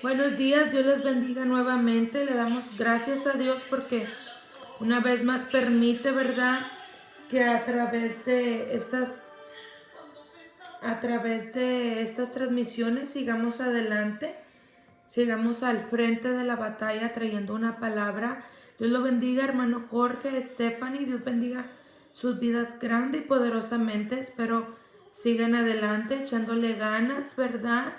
Buenos días, Dios les bendiga nuevamente. Le damos gracias a Dios porque una vez más permite, ¿verdad? Que a través de estas transmisiones sigamos adelante, sigamos al frente de la batalla trayendo una palabra. Dios lo bendiga, hermano Jorge, Stephanie, Dios bendiga sus vidas grande y poderosamente. Espero sigan adelante echándole ganas, ¿verdad?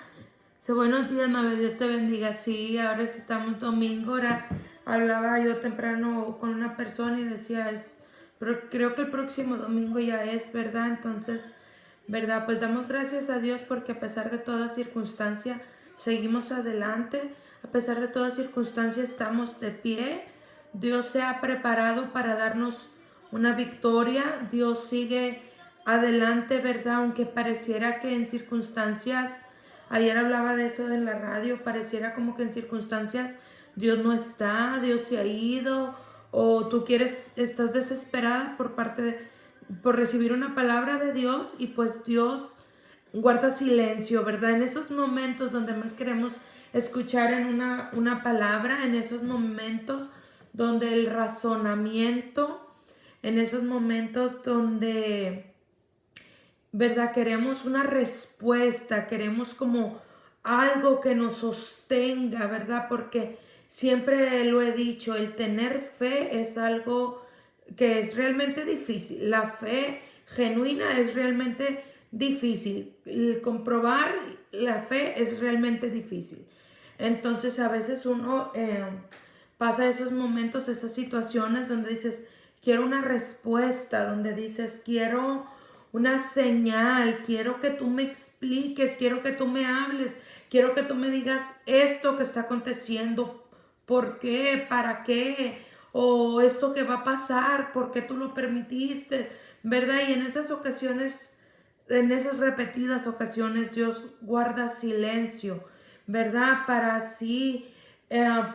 Sí, buenos días, Mabel, Dios te bendiga. Sí, ahora sí estamos domingo. Ahora hablaba yo temprano con una persona y decía, pero creo que el próximo domingo ya es, ¿verdad? Entonces, ¿verdad? Pues damos gracias a Dios porque a pesar de toda circunstancia, seguimos adelante. A pesar de toda circunstancia, estamos de pie. Dios se ha preparado para darnos una victoria. Dios sigue adelante, ¿verdad? Aunque pareciera que en circunstancias, ayer hablaba de eso en la radio, pareciera como que en circunstancias Dios no está, Dios se ha ido, o tú estás desesperada por recibir una palabra de Dios y pues Dios guarda silencio, ¿verdad? En esos momentos donde más queremos escuchar en una palabra, en esos momentos donde el razonamiento, en esos momentos donde, ¿verdad? Queremos una respuesta, queremos como algo que nos sostenga, ¿verdad? Porque siempre lo he dicho, el tener fe es algo que es realmente difícil. La fe genuina es realmente difícil. El comprobar la fe es realmente difícil. Entonces a veces uno pasa esos momentos, esas situaciones donde dices, quiero una respuesta, donde dices, quiero una señal, quiero que tú me expliques, quiero que tú me hables, quiero que tú me digas esto que está aconteciendo, por qué, para qué, o esto que va a pasar, por qué tú lo permitiste, ¿verdad? Y en esas ocasiones, en esas repetidas ocasiones, Dios guarda silencio, ¿verdad? Para así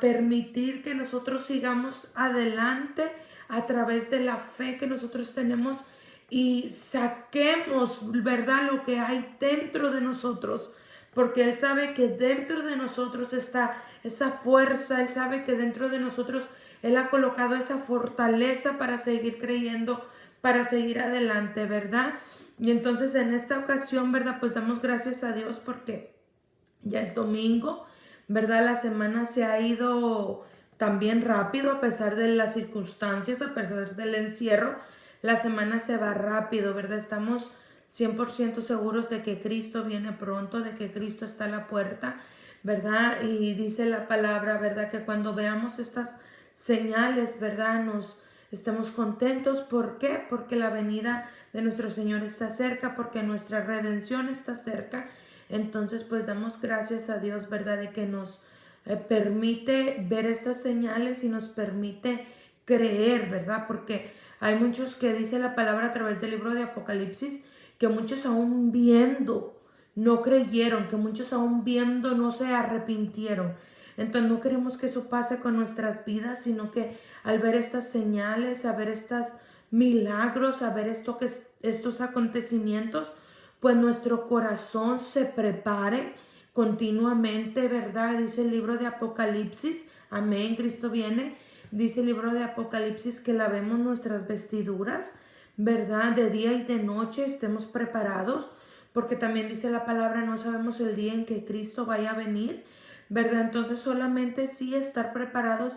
permitir que nosotros sigamos adelante a través de la fe que nosotros tenemos y saquemos, ¿verdad?, lo que hay dentro de nosotros, porque Él sabe que dentro de nosotros está esa fuerza, Él sabe que dentro de nosotros Él ha colocado esa fortaleza para seguir creyendo, para seguir adelante, ¿verdad? Y entonces en esta ocasión, ¿verdad? Pues damos gracias a Dios porque ya es domingo, ¿verdad? La semana se ha ido también rápido a pesar de las circunstancias, a pesar del encierro. La semana se va rápido, ¿verdad? Estamos 100% seguros de que Cristo viene pronto, de que Cristo está a la puerta, ¿verdad? Y dice la palabra, ¿verdad? Que cuando veamos estas señales, ¿verdad? Nos estemos contentos. ¿Por qué? Porque la venida de nuestro Señor está cerca, porque nuestra redención está cerca. Entonces, pues damos gracias a Dios, ¿verdad? De que nos permite ver estas señales y nos permite creer, ¿verdad? Porque hay muchos que dice la palabra a través del libro de Apocalipsis, que muchos aún viendo no creyeron, que muchos aún viendo no se arrepintieron. Entonces no queremos que eso pase con nuestras vidas, sino que al ver estas señales, a ver estos milagros, a ver estos acontecimientos, pues nuestro corazón se prepare continuamente, ¿verdad? Dice el libro de Apocalipsis, amén, Cristo viene, dice el libro de Apocalipsis que lavemos nuestras vestiduras, ¿verdad? De día y de noche estemos preparados, porque también dice la palabra, no sabemos el día en que Cristo vaya a venir, ¿verdad? Entonces solamente sí estar preparados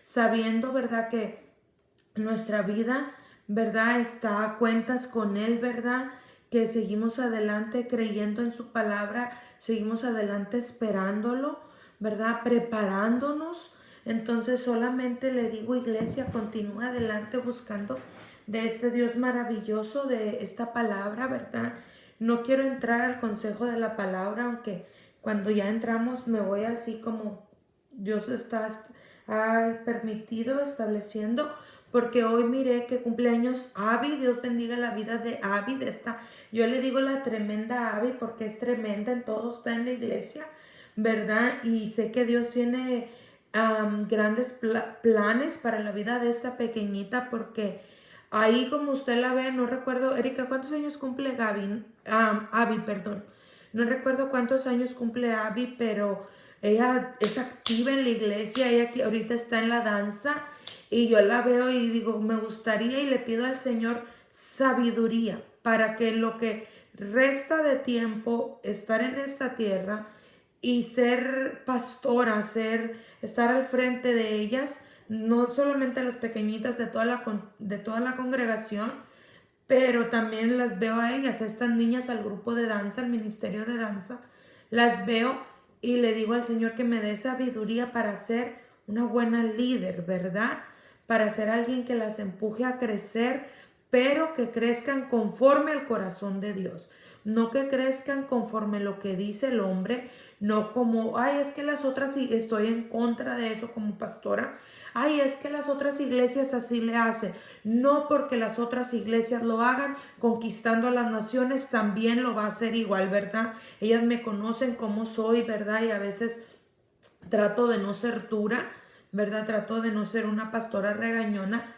sabiendo, ¿verdad? Que nuestra vida, ¿verdad? Está a cuentas con Él, ¿verdad? Que seguimos adelante creyendo en su palabra, seguimos adelante esperándolo, ¿verdad? Preparándonos. Entonces solamente le digo, iglesia, continúa adelante buscando de este Dios maravilloso, de esta palabra, ¿verdad? No quiero entrar al consejo de la palabra, aunque cuando ya entramos me voy así como Dios ha permitido, estableciendo, porque hoy miré que cumpleaños Abby, Dios bendiga la vida de Abby, de esta, yo le digo la tremenda Abby porque es tremenda, en todo está en la iglesia, ¿verdad? Y sé que Dios tiene grandes planes para la vida de esta pequeñita porque ahí como usted la ve, no recuerdo, Erika, ¿cuántos años cumple Abby, perdón? No recuerdo cuántos años cumple Abby, pero ella es activa en la iglesia, ella que ahorita está en la danza y yo la veo y digo, me gustaría y le pido al Señor sabiduría para que lo que resta de tiempo estar en esta tierra y ser pastora, estar al frente de ellas, no solamente las pequeñitas de toda la congregación, pero también las veo a ellas, a estas niñas, al grupo de danza, al ministerio de danza, las veo y le digo al Señor que me dé sabiduría para ser una buena líder, ¿verdad? Para ser alguien que las empuje a crecer, pero que crezcan conforme al corazón de Dios. No que crezcan conforme lo que dice el hombre, no como, ay, es que las otras, y estoy en contra de eso como pastora, ay, es que las otras iglesias así le hacen. No porque las otras iglesias lo hagan, conquistando a las naciones también lo va a hacer igual, ¿verdad? Ellas me conocen como soy, ¿verdad? Y a veces trato de no ser dura, ¿verdad? Trato de no ser una pastora regañona,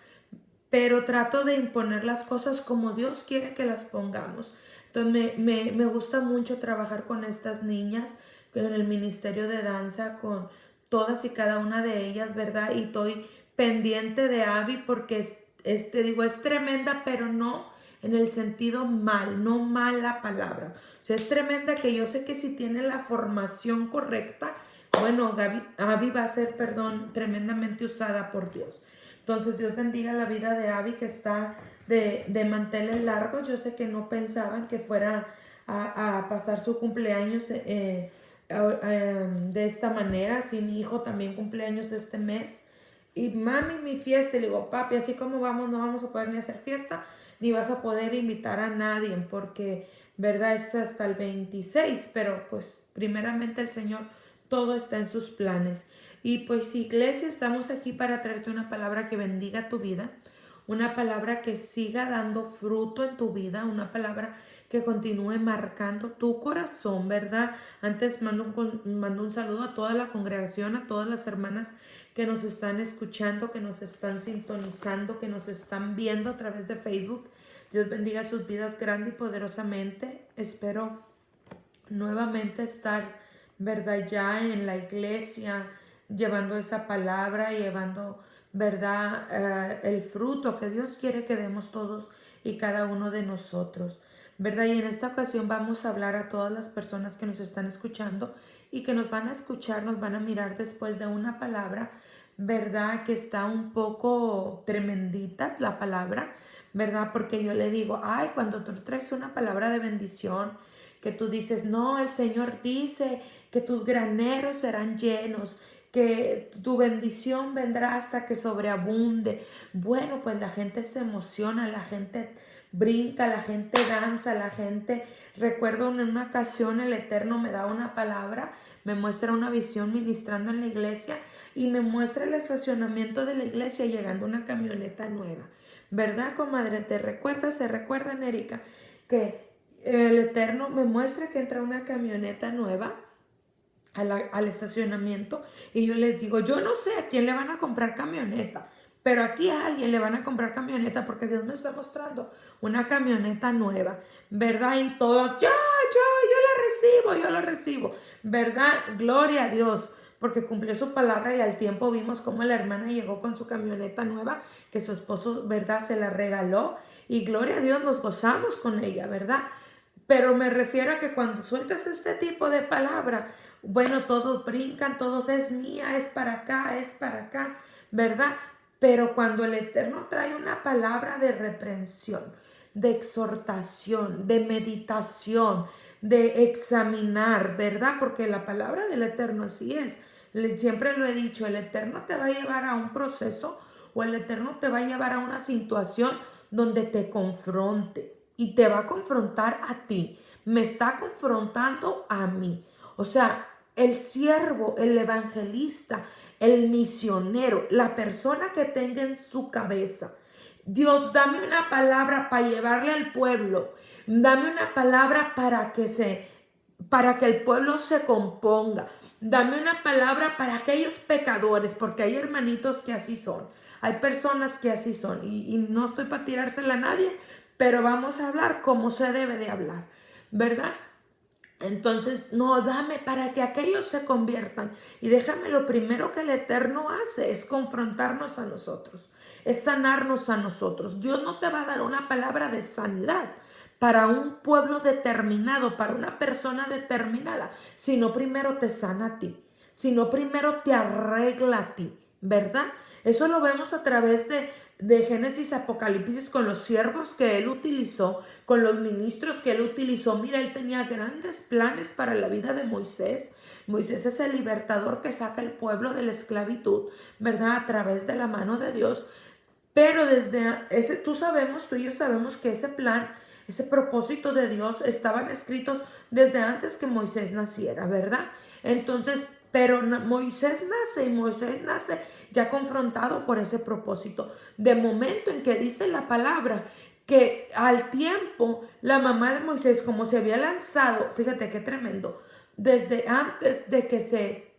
pero trato de imponer las cosas como Dios quiere que las pongamos. Entonces me gusta mucho trabajar con estas niñas en el ministerio de danza, con todas y cada una de ellas, ¿verdad? Y estoy pendiente de Abby porque te digo, es tremenda, pero no en el sentido mal, no mala palabra. O sea, es tremenda que yo sé que si tiene la formación correcta, bueno, Abby va a ser, perdón, tremendamente usada por Dios. Entonces Dios bendiga la vida de Abby que está de manteles largos. Yo sé que no pensaban que fuera a pasar su cumpleaños de esta manera. Sí, mi hijo también cumpleaños este mes. Y mami, mi fiesta. Y le digo, papi, así como vamos, no vamos a poder ni hacer fiesta, ni vas a poder invitar a nadie, porque, verdad, es hasta el 26. Pero pues primeramente el Señor, todo está en sus planes. Y pues iglesia, estamos aquí para traerte una palabra que bendiga tu vida, una palabra que siga dando fruto en tu vida, una palabra que continúe marcando tu corazón, ¿verdad? Antes mando un saludo a toda la congregación, a todas las hermanas que nos están escuchando, que nos están sintonizando, que nos están viendo a través de Facebook. Dios bendiga sus vidas grande y poderosamente. Espero nuevamente estar, ¿verdad? Ya en la iglesia, llevando esa palabra, llevando, ¿verdad? El fruto que Dios quiere que demos todos y cada uno de nosotros, ¿verdad? Y en esta ocasión vamos a hablar a todas las personas que nos están escuchando y que nos van a escuchar, nos van a mirar después de una palabra, ¿verdad? Que está un poco tremendita la palabra, ¿verdad? Porque yo le digo, ay, cuando tú traes una palabra de bendición, que tú dices, no, el Señor dice que tus graneros serán llenos, que tu bendición vendrá hasta que sobreabunde. Bueno, pues la gente se emociona, la gente brinca, la gente danza, la gente... Recuerdo en una ocasión el Eterno me da una palabra, me muestra una visión ministrando en la iglesia y me muestra el estacionamiento de la iglesia llegando una camioneta nueva. ¿Verdad, comadre? ¿Te recuerdas? ¿Se recuerdan, Erika? Que el Eterno me muestra que entra una camioneta nueva al estacionamiento y yo les digo, yo no sé a quién le van a comprar camioneta, pero aquí a alguien le van a comprar camioneta porque Dios me está mostrando una camioneta nueva, ¿verdad? Y todas, yo la recibo, ¿verdad? Gloria a Dios, porque cumplió su palabra y al tiempo vimos cómo la hermana llegó con su camioneta nueva, que su esposo, ¿verdad? Se la regaló y gloria a Dios nos gozamos con ella, ¿verdad? Pero me refiero a que cuando sueltas este tipo de palabra, bueno, todos brincan, todos es mía, es para acá, ¿verdad? Pero cuando el Eterno trae una palabra de reprensión, de exhortación, de meditación, de examinar, ¿verdad? Porque la palabra del Eterno así es. Siempre lo he dicho, el Eterno te va a llevar a un proceso o el Eterno te va a llevar a una situación donde te confronte y te va a confrontar a ti. Me está confrontando a mí. O sea, el siervo, el evangelista, el misionero, la persona que tenga en su cabeza, Dios, dame una palabra para llevarle al pueblo. Dame una palabra para que el pueblo se componga. Dame una palabra para aquellos pecadores, porque hay hermanitos que así son. Hay personas que así son. Y no estoy para tirársela a nadie, pero vamos a hablar como se debe de hablar, ¿verdad? Entonces, no, dame para que aquellos se conviertan. Y déjame, lo primero que el Eterno hace es confrontarnos a nosotros, es sanarnos a nosotros. Dios no te va a dar una palabra de sanidad para un pueblo determinado, para una persona determinada, sino primero te sana a ti, sino primero te arregla a ti, ¿verdad? Eso lo vemos a través de Génesis, Apocalipsis, con los siervos que él utilizó, con los ministros que él utilizó. Mira, él tenía grandes planes para la vida de Moisés. Moisés es el libertador que saca al pueblo de la esclavitud, ¿verdad? A través de la mano de Dios. Pero desde ese, tú y yo sabemos que ese plan, ese propósito de Dios estaban escritos desde antes que Moisés naciera, ¿verdad? Entonces, pero Moisés nace ya confrontado por ese propósito. De momento en que dice la palabra que al tiempo la mamá de Moisés, como se había lanzado, fíjate qué tremendo, desde antes de que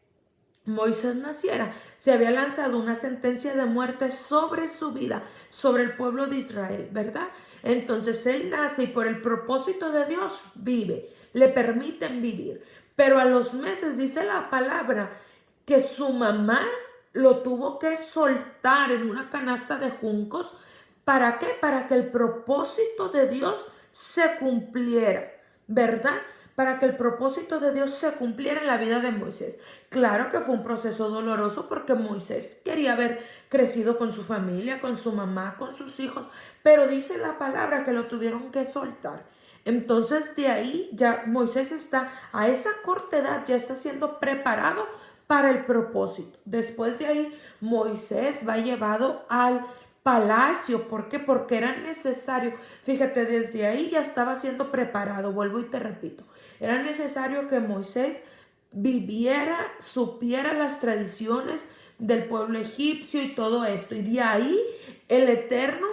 Moisés naciera, se había lanzado una sentencia de muerte sobre su vida, sobre el pueblo de Israel, ¿verdad? Entonces él nace y por el propósito de Dios vive, le permiten vivir. Pero a los meses dice la palabra que su mamá lo tuvo que soltar en una canasta de juncos. ¿Para qué? Para que el propósito de Dios se cumpliera, ¿verdad? Para que el propósito de Dios se cumpliera en la vida de Moisés. Claro que fue un proceso doloroso porque Moisés quería haber crecido con su familia, con su mamá, con sus hijos, pero dice la palabra que lo tuvieron que soltar. Entonces de ahí ya Moisés está a esa corta edad, ya está siendo preparado para el propósito. Después de ahí Moisés va llevado al palacio. ¿Por qué? Porque era necesario. Fíjate, desde ahí ya estaba siendo preparado. Vuelvo y te repito. Era necesario que Moisés viviera, supiera las tradiciones del pueblo egipcio y todo esto. Y de ahí el Eterno,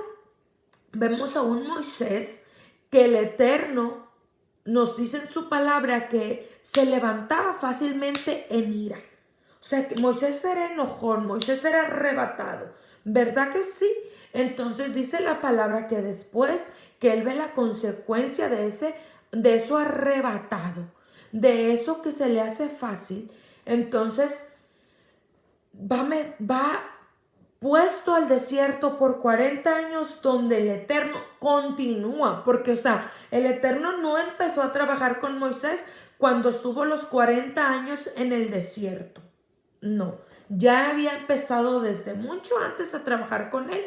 vemos a un Moisés que el Eterno nos dice en su palabra que se levantaba fácilmente en ira. O sea, que Moisés era enojón, Moisés era arrebatado. ¿Verdad que sí? Entonces dice la palabra que después que él ve la consecuencia de eso arrebatado, de eso que se le hace fácil, entonces va puesto al desierto por 40 años donde el Eterno continúa, porque o sea, el Eterno no empezó a trabajar con Moisés cuando estuvo los 40 años en el desierto. No, ya había empezado desde mucho antes a trabajar con él,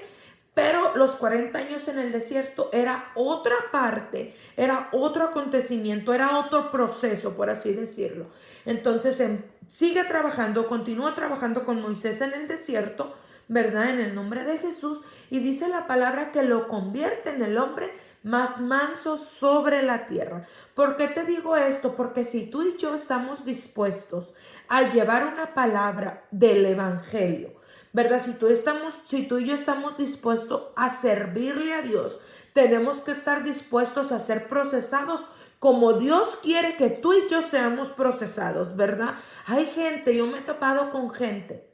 pero los 40 años en el desierto era otra parte, era otro acontecimiento, era otro proceso, por así decirlo. Entonces sigue trabajando, continúa trabajando con Moisés en el desierto, ¿verdad? En el nombre de Jesús, y dice la palabra que lo convierte en el hombre más manso sobre la tierra. ¿Por qué te digo esto? Porque si tú y yo estamos dispuestos a llevar una palabra del evangelio, ¿verdad? Si tú y yo estamos dispuestos a servirle a Dios, tenemos que estar dispuestos a ser procesados como Dios quiere que tú y yo seamos procesados, ¿verdad? Hay gente, yo me he topado con gente,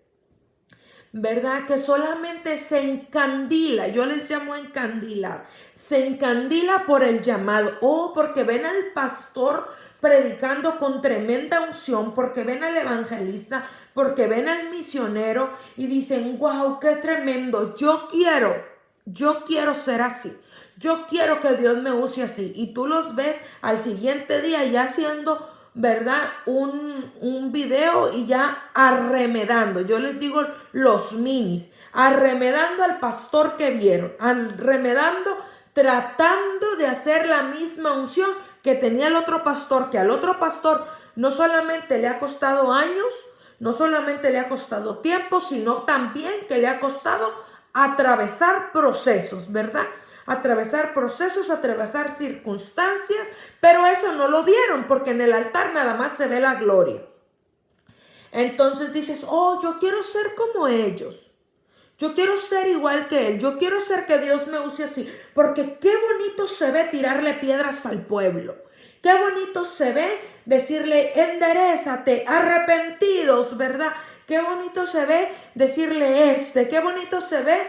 ¿verdad? Que solamente se encandila, yo les llamo encandilar, se encandila por el llamado, o porque ven al pastor predicando con tremenda unción, porque ven al evangelista, porque ven al misionero y dicen, wow, qué tremendo, yo quiero ser así. Yo quiero que Dios me use así. Y tú los ves al siguiente día ya haciendo, ¿verdad? Un video y ya arremedando. Yo les digo los minis. Arremedando al pastor que vieron. Arremedando, tratando de hacer la misma unción que tenía el otro pastor. Que al otro pastor no solamente le ha costado años, no solamente le ha costado tiempo, sino también que le ha costado atravesar procesos, ¿verdad? Atravesar procesos, atravesar circunstancias, pero eso no lo vieron porque en el altar nada más se ve la gloria. Entonces dices, oh, yo quiero ser como ellos. Yo quiero ser igual que él. Yo quiero ser que Dios me use así. Porque qué bonito se ve tirarle piedras al pueblo. Qué bonito se ve decirle, enderézate, arrepentidos, ¿verdad? Qué bonito se ve decirle qué bonito se ve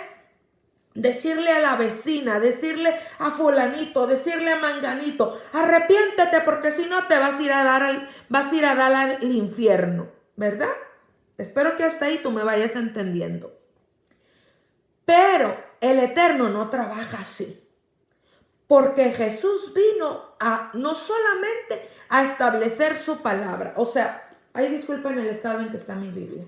decirle a la vecina, decirle a fulanito, decirle a manganito, arrepiéntete porque si no te vas a ir a dar al infierno, ¿verdad? Espero que hasta ahí tú me vayas entendiendo. Pero el Eterno no trabaja así. Porque Jesús vino a no solamente a establecer su palabra. O sea, ay, disculpen el estado en que está mi Biblia.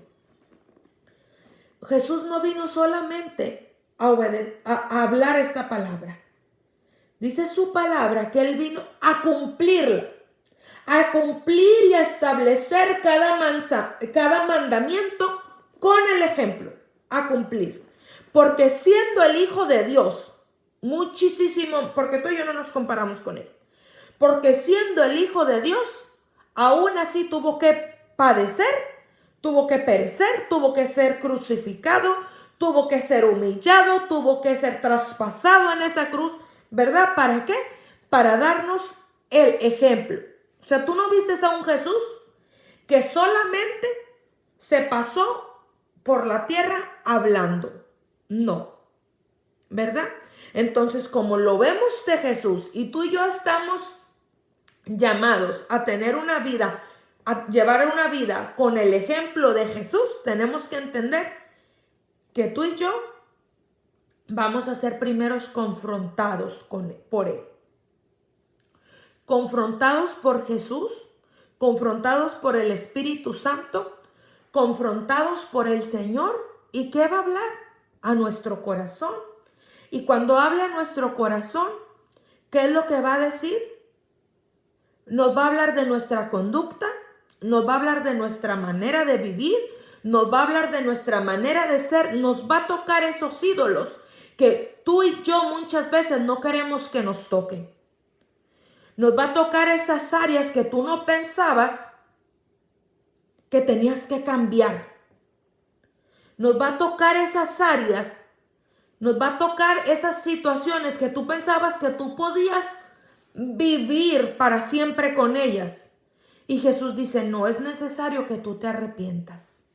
Jesús no vino solamente a hablar esta palabra. Dice su palabra que Él vino a cumplirla. A cumplir y a establecer cada mandamiento con el ejemplo. A cumplir. Porque siendo el Hijo de Dios, muchísimo, porque tú y yo no nos comparamos con Él. Porque siendo el Hijo de Dios, aún así tuvo que padecer, tuvo que perecer, tuvo que ser crucificado, tuvo que ser humillado, tuvo que ser traspasado en esa cruz, ¿verdad? ¿Para qué? Para darnos el ejemplo. O sea, tú no viste a un Jesús que solamente se pasó por la tierra hablando. No, ¿verdad? Entonces, como lo vemos de Jesús y tú y yo estamos llamados a tener una vida, a llevar una vida con el ejemplo de Jesús, tenemos que entender que tú y yo vamos a ser primeros confrontados por Él. Confrontados por Jesús, confrontados por el Espíritu Santo, confrontados por el Señor. ¿Y qué va a hablar? A nuestro corazón. Y cuando habla a nuestro corazón, ¿qué es lo que va a decir? Nos va a hablar de nuestra conducta, nos va a hablar de nuestra manera de vivir, nos va a hablar de nuestra manera de ser, nos va a tocar esos ídolos que tú y yo muchas veces no queremos que nos toquen. Nos va a tocar esas áreas que tú no pensabas que tenías que cambiar. Nos va a tocar esas áreas, nos va a tocar esas situaciones que tú pensabas que tú podías vivir para siempre con ellas. Y Jesús dice, no es necesario que tú te arrepientas.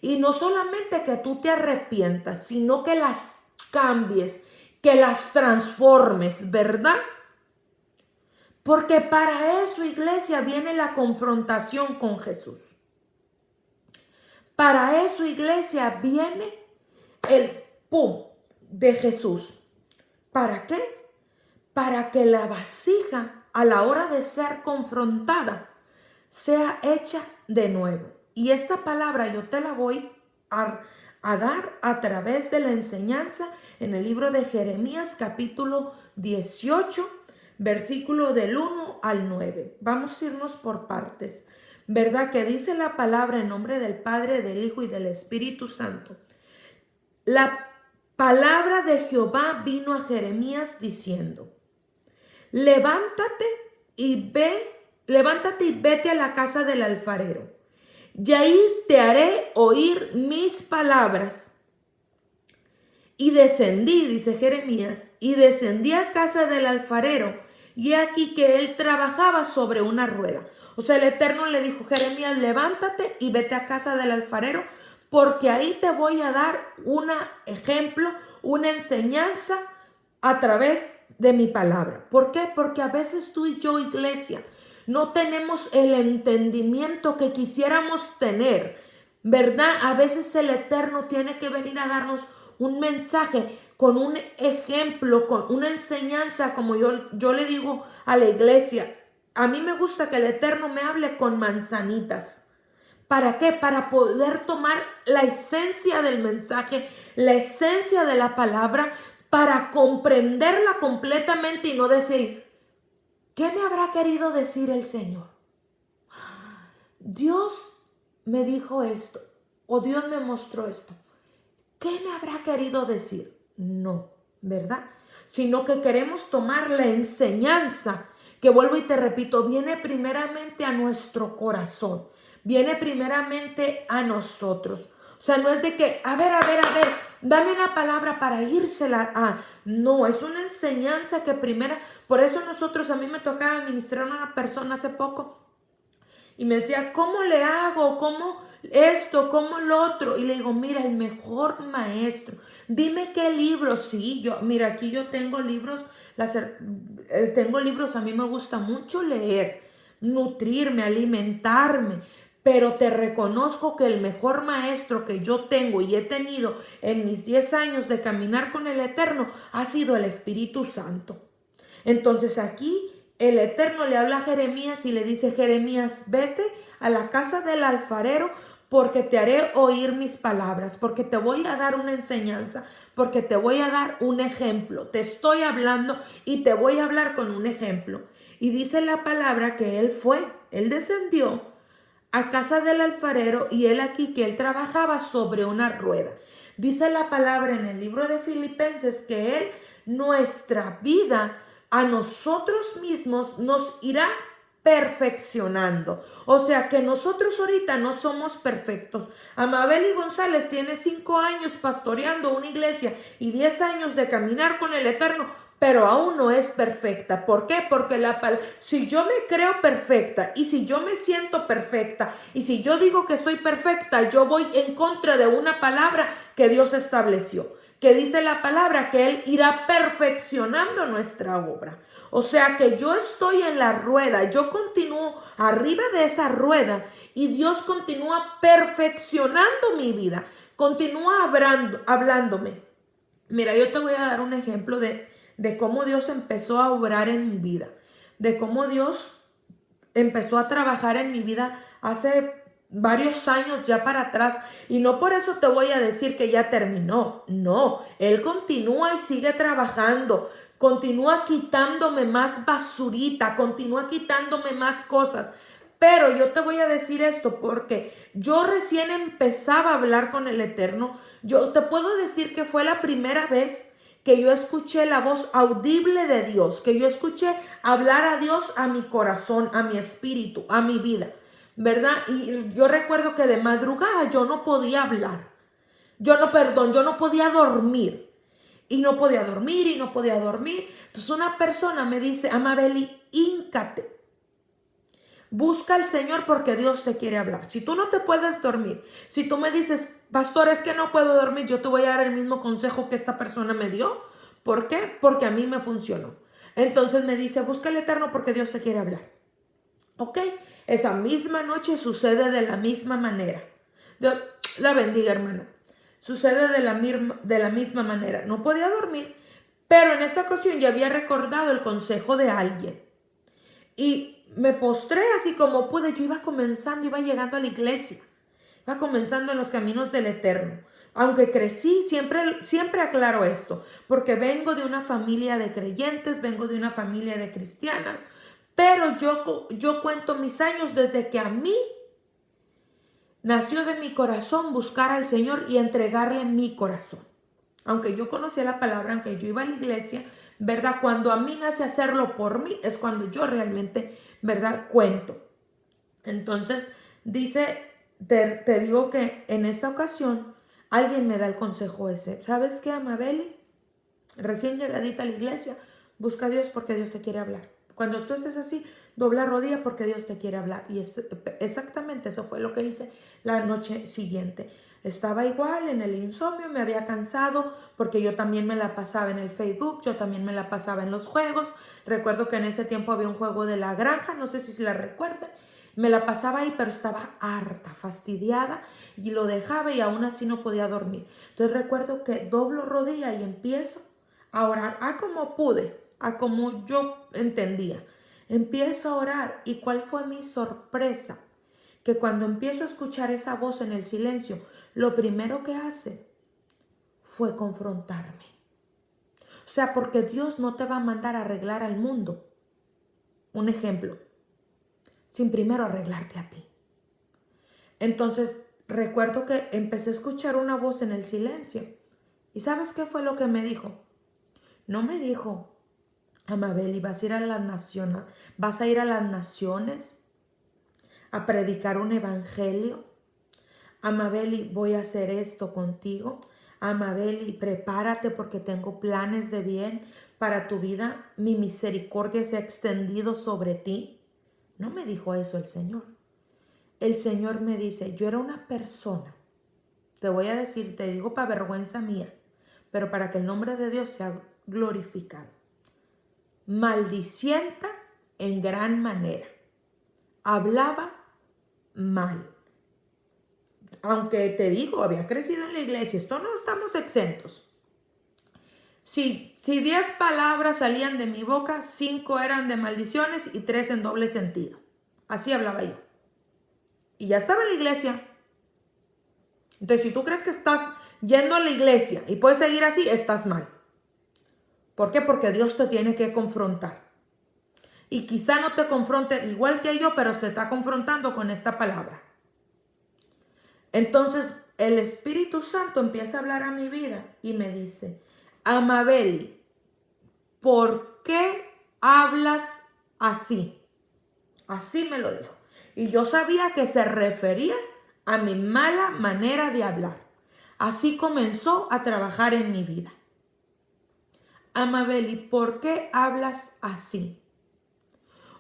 Y no solamente que tú te arrepientas, sino que las cambies, que las transformes, ¿verdad? Porque para eso, iglesia, viene la confrontación con Jesús. Para eso, iglesia, viene el pum de Jesús. ¿Para qué? Para que la vasija, a la hora de ser confrontada, sea hecha de nuevo. Y esta palabra yo te la voy a dar a través de la enseñanza en el libro de Jeremías, capítulo 18, versículo del 1 al 9. Vamos a irnos por partes. ¿Verdad? Que dice la palabra en nombre del Padre, del Hijo y del Espíritu Santo. La palabra de Jehová vino a Jeremías diciendo: levántate y vete a la casa del alfarero, y ahí te haré oír mis palabras. Y descendí, dice Jeremías, y descendí a casa del alfarero, y aquí que él trabajaba sobre una rueda. O sea, el Eterno le dijo: Jeremías, levántate y vete a casa del alfarero, porque ahí te voy a dar un ejemplo, una enseñanza a través de mi palabra. ¿Por qué? Porque a veces tú y yo, iglesia, no tenemos el entendimiento que quisiéramos tener, ¿verdad? A veces el Eterno tiene que venir a darnos un mensaje con un ejemplo, con una enseñanza, como yo le digo a la iglesia. A mí me gusta que el Eterno me hable con manzanitas. ¿Para qué? Para poder tomar la esencia del mensaje, la esencia de la palabra, para comprenderla completamente y no decir, ¿qué me habrá querido decir el Señor? Dios me dijo esto, o Dios me mostró esto. ¿Qué me habrá querido decir? No, ¿verdad? Sino que queremos tomar la enseñanza, que vuelvo y te repito, viene primeramente a nuestro corazón, viene primeramente a nosotros. O sea, no es de que, a ver, dame una palabra para írsela a... No, es una enseñanza que primero, por eso a mí me tocaba ministrar a una persona hace poco y me decía, ¿cómo le hago? ¿Cómo esto? ¿Cómo lo otro? Y le digo, mira, el mejor maestro, Dime qué libros. Sí, mira, aquí yo tengo libros, tengo libros, a mí me gusta mucho leer, nutrirme, alimentarme, pero te reconozco que el mejor maestro que yo tengo y he tenido en mis 10 años de caminar con el Eterno ha sido el Espíritu Santo. Entonces aquí el Eterno le habla a Jeremías y le dice: Jeremías, vete a la casa del alfarero, porque te haré oír mis palabras, porque te voy a dar una enseñanza, porque te voy a dar un ejemplo. Te estoy hablando y te voy a hablar con un ejemplo. Y dice la palabra que él descendió a casa del alfarero, y él aquí que él trabajaba sobre una rueda. Dice la palabra en el libro de Filipenses que él, nuestra vida, a nosotros mismos nos irá perfeccionando. O sea que nosotros ahorita no somos perfectos. Amabeli González tiene 5 años pastoreando una iglesia y 10 años de caminar con el Eterno, pero aún no es perfecta. ¿Por qué? Porque si yo me creo perfecta y si yo me siento perfecta y si yo digo que soy perfecta, yo voy en contra de una palabra que Dios estableció, que dice la palabra que Él irá perfeccionando nuestra obra. O sea que yo estoy en la rueda, yo continúo arriba de esa rueda y Dios continúa perfeccionando mi vida, continúa hablándome. Mira, yo te voy a dar un ejemplo de cómo Dios empezó a obrar en mi vida, de cómo Dios empezó a trabajar en mi vida hace varios años ya para atrás. Y no por eso te voy a decir que ya terminó. No, Él continúa y sigue trabajando. Continúa quitándome más basurita, continúa quitándome más cosas. Pero yo te voy a decir esto porque yo recién empezaba a hablar con el Eterno. Yo te puedo decir que fue la primera vez que yo escuché la voz audible de Dios, que yo escuché hablar a Dios a mi corazón, a mi espíritu, a mi vida, ¿verdad? Y yo recuerdo que de madrugada yo no podía hablar. Yo no podía dormir. Y no podía dormir y no podía dormir. Entonces una persona me dice: Amabeli, híncate. Busca al Señor porque Dios te quiere hablar. Si tú no te puedes dormir, si tú me dices: pastor, es que no puedo dormir, yo te voy a dar el mismo consejo que esta persona me dio. ¿Por qué? Porque a mí me funcionó. Entonces me dice: busca al Eterno porque Dios te quiere hablar. ¿Ok? Esa misma noche sucede de la misma manera. Dios la bendiga, hermana. Sucede de la misma manera. No podía dormir, pero en esta ocasión ya había recordado el consejo de alguien. Y me postré así como pude. Yo iba comenzando, iba llegando a la iglesia. Iba comenzando en los caminos del Eterno. Aunque crecí, siempre aclaro esto, porque vengo de una familia de creyentes, vengo de una familia de cristianas, pero yo cuento mis años desde que a mí nació de mi corazón buscar al Señor y entregarle mi corazón. Aunque yo conocía la palabra, aunque yo iba a la iglesia, ¿verdad? Cuando a mí nace hacerlo por mí, es cuando yo realmente, ¿verdad? Cuento. Entonces, te digo que en esta ocasión alguien me da el consejo ese. ¿Sabes qué, Amabeli? Recién llegadita a la iglesia, busca a Dios porque Dios te quiere hablar. Cuando tú estés así, dobla rodilla porque Dios te quiere hablar. Y exactamente eso fue lo que hice la noche siguiente. Estaba igual en el insomnio, me había cansado porque yo también me la pasaba en el Facebook, yo también me la pasaba en los juegos. Recuerdo que en ese tiempo había un juego de la granja, no sé si se la recuerdan. Me la pasaba ahí, pero estaba harta, fastidiada, y lo dejaba y aún así no podía dormir. Entonces recuerdo que doblo rodilla y empiezo a orar a como pude, a como yo entendía. Empiezo a orar, y ¿cuál fue mi sorpresa? Que cuando empiezo a escuchar esa voz en el silencio, lo primero que hace fue confrontarme. O sea, porque Dios no te va a mandar a arreglar al mundo. Un ejemplo, sin primero arreglarte a ti. Entonces, recuerdo que empecé a escuchar una voz en el silencio. ¿Y sabes qué fue lo que me dijo? No me dijo: Amabeli, vas a ir a las naciones a predicar un evangelio. Amabeli, voy a hacer esto contigo. Amabeli, prepárate porque tengo planes de bien para tu vida. Mi misericordia se ha extendido sobre ti. No me dijo eso el Señor. El Señor me dice: yo era una persona, te voy a decir, te digo para vergüenza mía, pero para que el nombre de Dios sea glorificado. Maldicienta en gran manera. Hablaba mal. Aunque te digo, había crecido en la iglesia, esto no estamos exentos. Si 10 palabras salían de mi boca, 5 eran de maldiciones y 3 en doble sentido. Así hablaba yo. Y ya estaba en la iglesia. Entonces, si tú crees que estás yendo a la iglesia y puedes seguir así, estás mal. ¿Por qué? Porque Dios te tiene que confrontar. Y quizá no te confronte igual que yo, pero te está confrontando con esta palabra. Entonces, el Espíritu Santo empieza a hablar a mi vida y me dice, Amabeli, ¿por qué hablas así? Así me lo dijo. Y yo sabía que se refería a mi mala manera de hablar. Así comenzó a trabajar en mi vida. Amabeli, ¿por qué hablas así?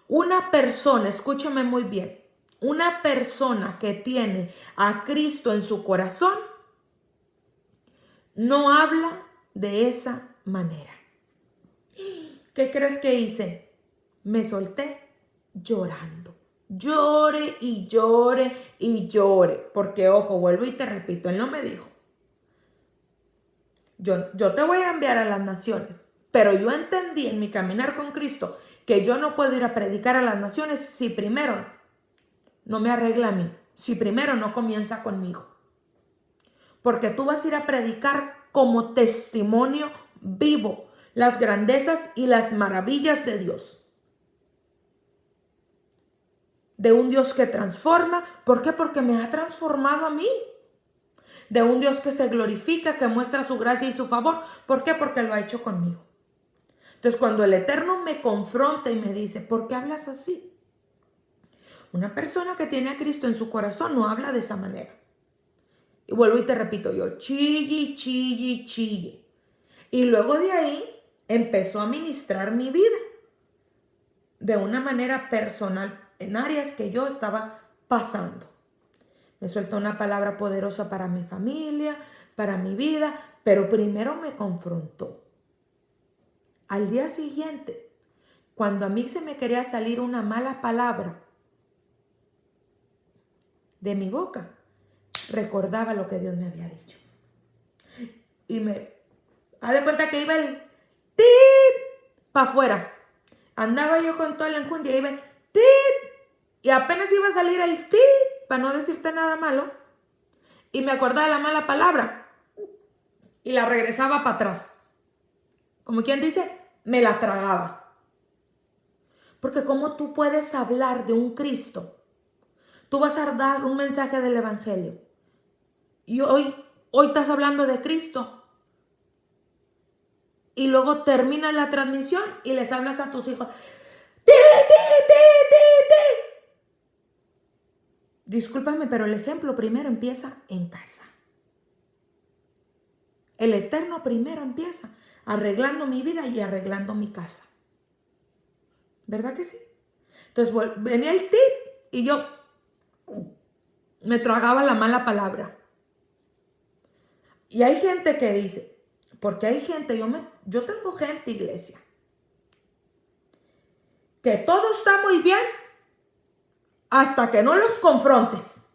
Una persona, escúchame muy bien, una persona que tiene a Cristo en su corazón no habla de esa manera. ¿Qué crees que hice? Me solté llorando. Llore y llore y llore. Porque, ojo, vuelvo y te repito, Él no me dijo, yo te voy a enviar a las naciones. Pero yo entendí en mi caminar con Cristo que yo no puedo ir a predicar a las naciones si primero no me arregla a mí, si primero no comienza conmigo. Porque tú vas a ir a predicar como testimonio vivo las grandezas y las maravillas de Dios. De un Dios que transforma. ¿Por qué? Porque me ha transformado a mí. De un Dios que se glorifica, que muestra su gracia y su favor. ¿Por qué? Porque lo ha hecho conmigo. Entonces, cuando el Eterno me confronta y me dice, ¿por qué hablas así? Una persona que tiene a Cristo en su corazón no habla de esa manera. Y vuelvo y te repito, yo chille, chille, chille. Y luego de ahí empezó a ministrar mi vida de una manera personal en áreas que yo estaba pasando. Me sueltó una palabra poderosa para mi familia, para mi vida, pero primero me confrontó. Al día siguiente, cuando a mí se me quería salir una mala palabra de mi boca, recordaba lo que Dios me había dicho. Y me haz de cuenta que iba el tit para afuera. Andaba yo con toda la enjundia y iba el tit. Y apenas iba a salir el tit, para no decirte nada malo. Y me acordaba de la mala palabra. Y la regresaba para atrás. Como quien dice, me la tragaba. Porque ¿cómo tú puedes hablar de un Cristo? Tú vas a dar un mensaje del Evangelio. Y hoy estás hablando de Cristo. Y luego termina la transmisión y les hablas a tus hijos. ¡Ti, ti, ti, ti, ti! Discúlpame, pero el ejemplo primero empieza en casa. El Eterno primero empieza arreglando mi vida y arreglando mi casa. ¿Verdad que sí? Entonces venía el tip y yo me tragaba la mala palabra. Y hay gente que dice, porque hay gente, yo tengo gente, iglesia, que todo está muy bien hasta que no los confrontes.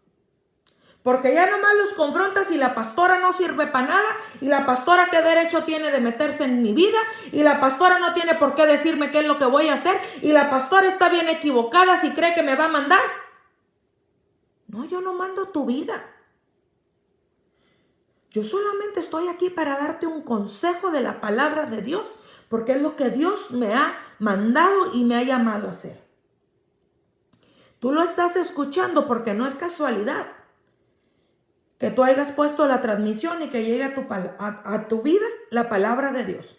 Porque ya nomás los confrontas y la pastora no sirve para nada. Y la pastora qué derecho tiene de meterse en mi vida. Y la pastora no tiene por qué decirme qué es lo que voy a hacer. Y la pastora está bien equivocada si cree que me va a mandar. No, yo no mando tu vida. Yo solamente estoy aquí para darte un consejo de la palabra de Dios. Porque es lo que Dios me ha mandado y me ha llamado a hacer. Tú lo estás escuchando porque no es casualidad que tú hayas puesto la transmisión y que llegue a tu vida la palabra de Dios.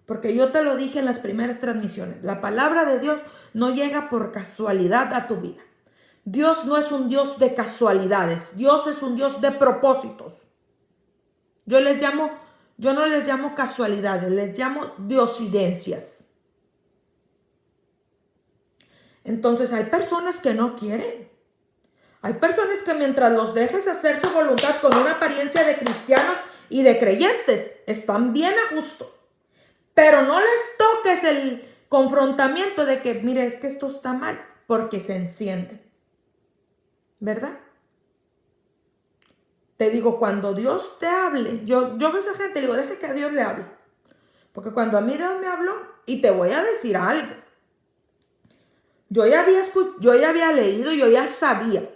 Porque yo te lo dije en las primeras transmisiones. La palabra de Dios no llega por casualidad a tu vida. Dios no es un Dios de casualidades. Dios es un Dios de propósitos. Yo no les llamo casualidades, les llamo diosidencias. Entonces hay personas que no quieren. Hay personas que mientras los dejes hacer su voluntad con una apariencia de cristianos, y de creyentes, están bien a gusto. Pero no les toques el confrontamiento de que, mire, es que esto está mal, porque se enciende. ¿Verdad? Te digo, cuando Dios te hable, yo veo a esa gente y digo, deje que a Dios le hable. Porque cuando a mí Dios me habló, y te voy a decir algo, yo ya había leído, yo ya sabía.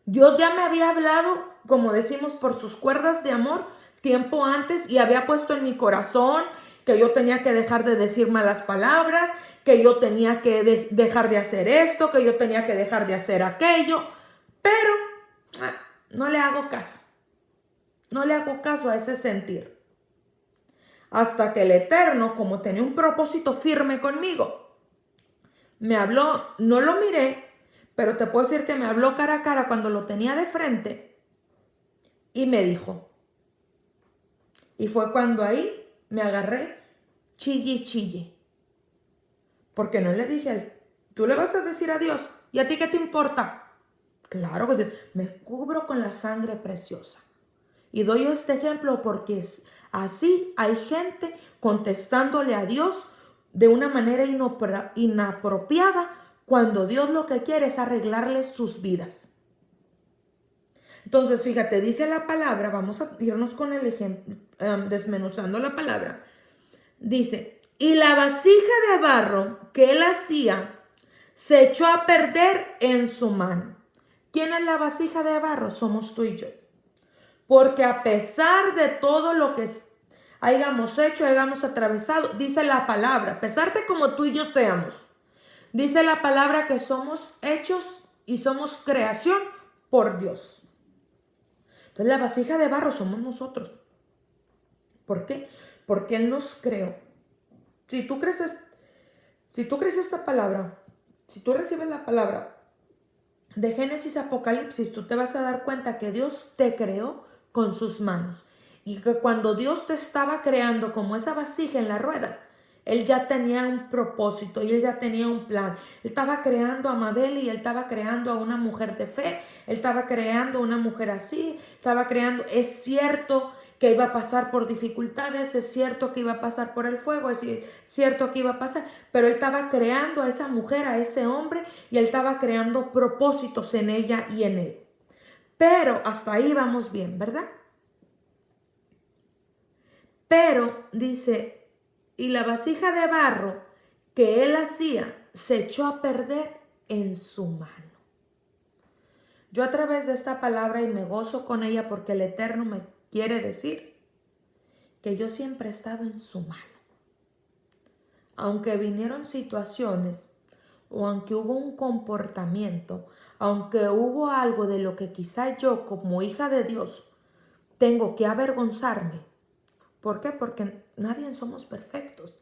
Dios ya me había hablado, como decimos, por sus cuerdas de amor, tiempo antes, y había puesto en mi corazón que yo tenía que dejar de decir malas palabras, que yo tenía que dejar de hacer esto, que yo tenía que dejar de hacer aquello, pero no le hago caso. No le hago caso a ese sentir. Hasta que el Eterno, como tenía un propósito firme conmigo, me habló, no lo miré, pero te puedo decir que me habló cara a cara cuando lo tenía de frente y me dijo. Y fue cuando ahí me agarré chille. Porque no le dije, tú le vas a decir a Dios, ¿y a ti qué te importa? Claro que me cubro con la sangre preciosa. Y doy este ejemplo porque así hay gente contestándole a Dios de una manera inapropiada cuando Dios lo que quiere es arreglarles sus vidas. Entonces, fíjate, dice la palabra, vamos a irnos con el ejemplo, desmenuzando la palabra. Dice, y la vasija de barro que él hacía se echó a perder en su mano. ¿Quién es la vasija de barro? Somos tú y yo. Porque a pesar de todo lo que hayamos hecho, hayamos atravesado, dice la palabra, a pesar de como tú y yo seamos, dice la palabra que somos hechos y somos creación por Dios. Entonces la vasija de barro somos nosotros. ¿Por qué? Porque Él nos creó. Si tú crees esta palabra, si tú recibes la palabra de Génesis Apocalipsis, tú te vas a dar cuenta que Dios te creó con sus manos. Y que cuando Dios te estaba creando como esa vasija en la rueda, Él ya tenía un propósito y Él ya tenía un plan. Él estaba creando a Mabel y Él estaba creando a una mujer de fe. Él estaba creando a una mujer así. Estaba creando, es cierto que iba a pasar por dificultades, es cierto que iba a pasar por el fuego, es cierto que iba a pasar, pero Él estaba creando a esa mujer, a ese hombre, y Él estaba creando propósitos en ella y en él. Pero hasta ahí vamos bien, ¿verdad? Pero dice, y la vasija de barro que él hacía se echó a perder en su mano. Yo a través de esta palabra y me gozo con ella porque el Eterno me quiere decir que yo siempre he estado en su mano. Aunque vinieron situaciones o aunque hubo un comportamiento, aunque hubo algo de lo que quizá yo como hija de Dios tengo que avergonzarme. ¿Por qué? Porque nadie somos perfectos.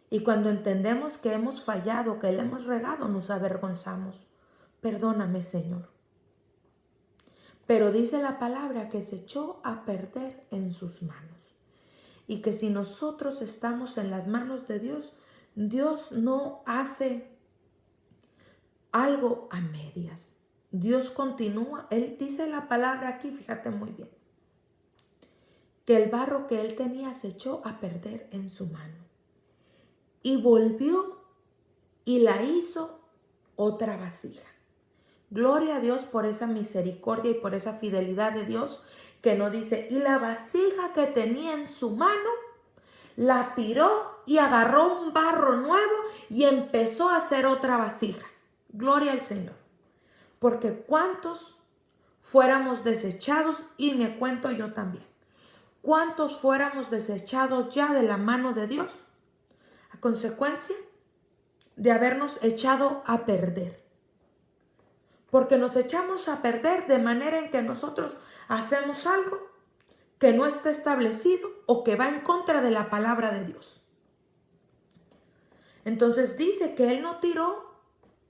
Y cuando entendemos que hemos fallado, que le hemos regado, nos avergonzamos. Perdóname, Señor. Pero dice la palabra que se echó a perder en sus manos. Y que si nosotros estamos en las manos de Dios, Dios no hace algo a medias. Dios continúa. Él dice la palabra aquí, fíjate muy bien, que el barro que él tenía se echó a perder en su mano. Y volvió y la hizo otra vasija. Gloria a Dios por esa misericordia y por esa fidelidad de Dios que no dice, y la vasija que tenía en su mano, la tiró y agarró un barro nuevo y empezó a hacer otra vasija. Gloria al Señor. Porque cuántos fuéramos desechados, y me cuento yo también, cuántos fuéramos desechados ya de la mano de Dios a consecuencia de habernos echado a perder. Porque nos echamos a perder de manera en que nosotros hacemos algo que no está establecido o que va en contra de la palabra de Dios. Entonces dice que él no tiró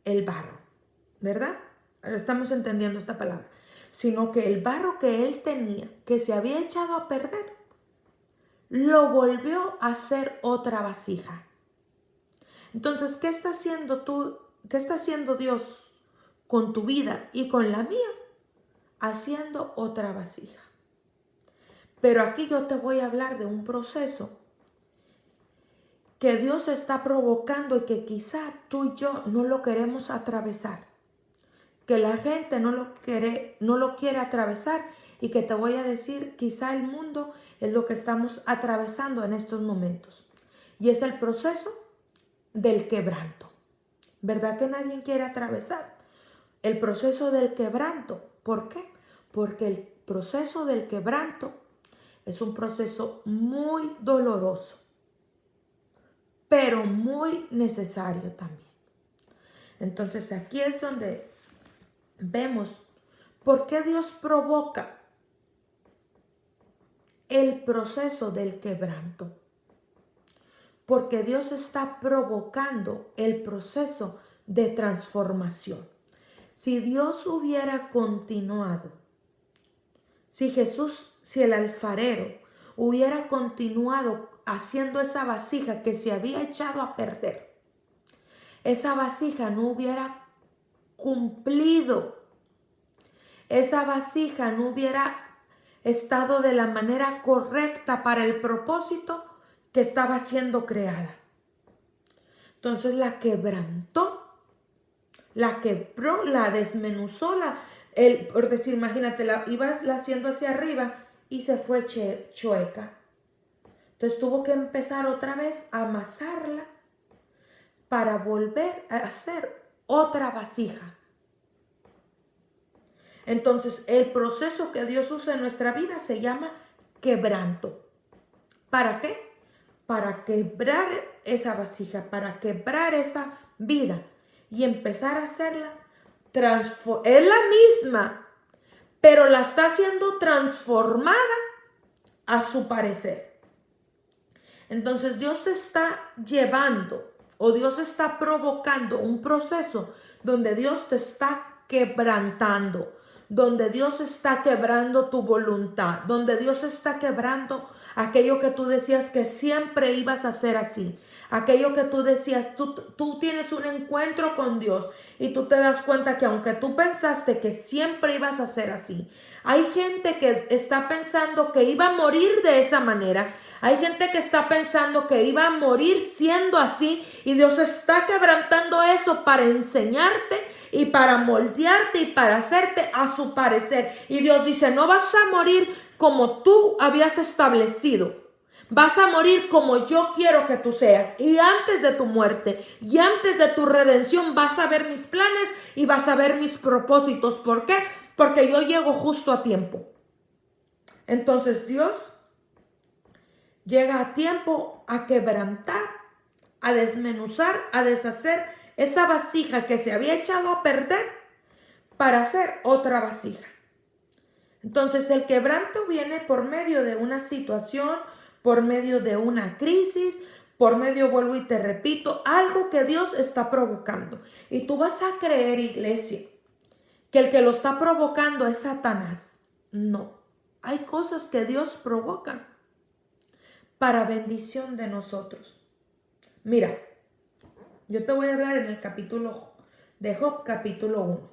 el barro, ¿verdad? Ahora estamos entendiendo esta palabra. Sino que el barro que él tenía, que se había echado a perder, lo volvió a hacer otra vasija. Entonces, ¿qué está haciendo tú? ¿Qué está haciendo Dios con tu vida y con la mía? Haciendo otra vasija. Pero aquí yo te voy a hablar de un proceso que Dios está provocando y que quizá tú y yo no lo queremos atravesar. Que la gente no lo quiere atravesar y que te voy a decir, quizá el mundo es lo que estamos atravesando en estos momentos. Y es el proceso del quebranto. ¿Verdad que nadie quiere atravesar el proceso del quebranto? ¿Por qué? Porque el proceso del quebranto es un proceso muy doloroso, pero muy necesario también. Entonces aquí es donde vemos por qué Dios provoca el proceso del quebranto. Porque Dios está provocando el proceso de transformación. Si Dios hubiera continuado, si el alfarero hubiera continuado haciendo esa vasija que se había echado a perder, esa vasija no hubiera cumplido, esa vasija no hubiera estado de la manera correcta para el propósito que estaba siendo creada. Entonces la quebrantó, la quebró, la desmenuzó, por decir, imagínate, ibas haciendo hacia arriba y se fue chueca. Entonces tuvo que empezar otra vez a amasarla para volver a hacer otra vasija. Entonces el proceso que Dios usa en nuestra vida se llama quebranto. ¿Para qué? Para quebrar esa vasija, para quebrar esa vida y empezar a hacerla. Es la misma, pero la está haciendo transformada a su parecer. Entonces Dios te está llevando o Dios está provocando un proceso donde Dios te está quebrantando, donde Dios está quebrando tu voluntad, donde Dios está quebrando aquello que tú decías que siempre ibas a hacer así, aquello que tú decías, tú tienes un encuentro con Dios y tú te das cuenta que aunque tú pensaste que siempre ibas a hacer así, hay gente que está pensando que iba a morir de esa manera. Hay gente que está pensando que iba a morir siendo así y Dios está quebrantando eso para enseñarte y para moldearte y para hacerte a su parecer. Y Dios dice, no vas a morir como tú habías establecido. Vas a morir como yo quiero que tú seas. Y antes de tu muerte y antes de tu redención vas a ver mis planes y vas a ver mis propósitos. ¿Por qué? Porque yo llego justo a tiempo. Entonces Dios llega a tiempo a quebrantar, a desmenuzar, a deshacer esa vasija que se había echado a perder para hacer otra vasija. Entonces el quebranto viene por medio de una situación, por medio de una crisis, por medio, vuelvo y te repito, algo que Dios está provocando. Y tú vas a creer, iglesia, que el que lo está provocando es Satanás. No, hay cosas que Dios provoca para bendición de nosotros. Mira, yo te voy a hablar en el capítulo de Job, capítulo 1.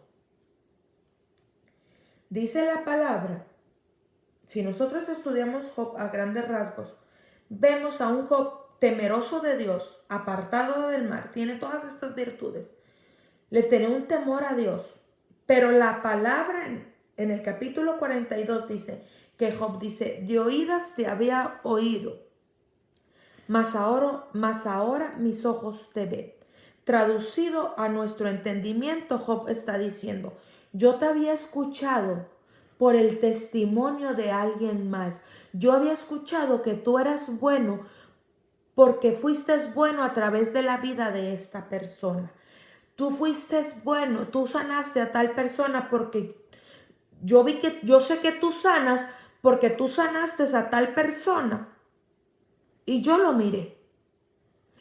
Dice la palabra, si nosotros estudiamos Job a grandes rasgos, vemos a un Job temeroso de Dios, apartado del mal, tiene todas estas virtudes, le tenía un temor a Dios, pero la palabra en el capítulo 42 dice que Job dice, de oídas te había oído, mas ahora mis ojos te ven. Traducido a nuestro entendimiento, Job está diciendo, yo te había escuchado por el testimonio de alguien más. Yo había escuchado que tú eras bueno porque fuiste bueno a través de la vida de esta persona. Tú fuiste bueno, tú sanaste a tal persona porque yo sé que tú sanas porque tú sanaste a tal persona. Y yo lo miré.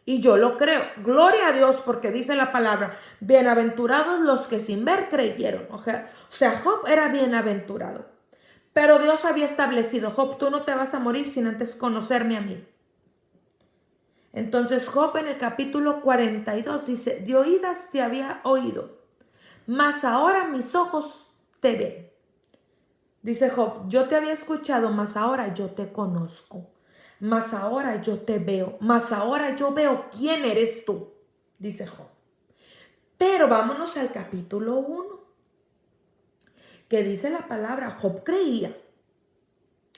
Y yo lo creo. Gloria a Dios porque dice la palabra, bienaventurados los que sin ver creyeron. O sea, Job era bienaventurado. Pero Dios había establecido, Job, tú no te vas a morir sin antes conocerme a mí. Entonces Job en el capítulo 42 dice, de oídas te había oído, mas ahora mis ojos te ven. Dice Job, yo te había escuchado, mas ahora yo te conozco, mas ahora yo te veo, mas ahora yo veo quién eres tú, dice Job. Pero vámonos al capítulo 1, que dice la palabra, Job creía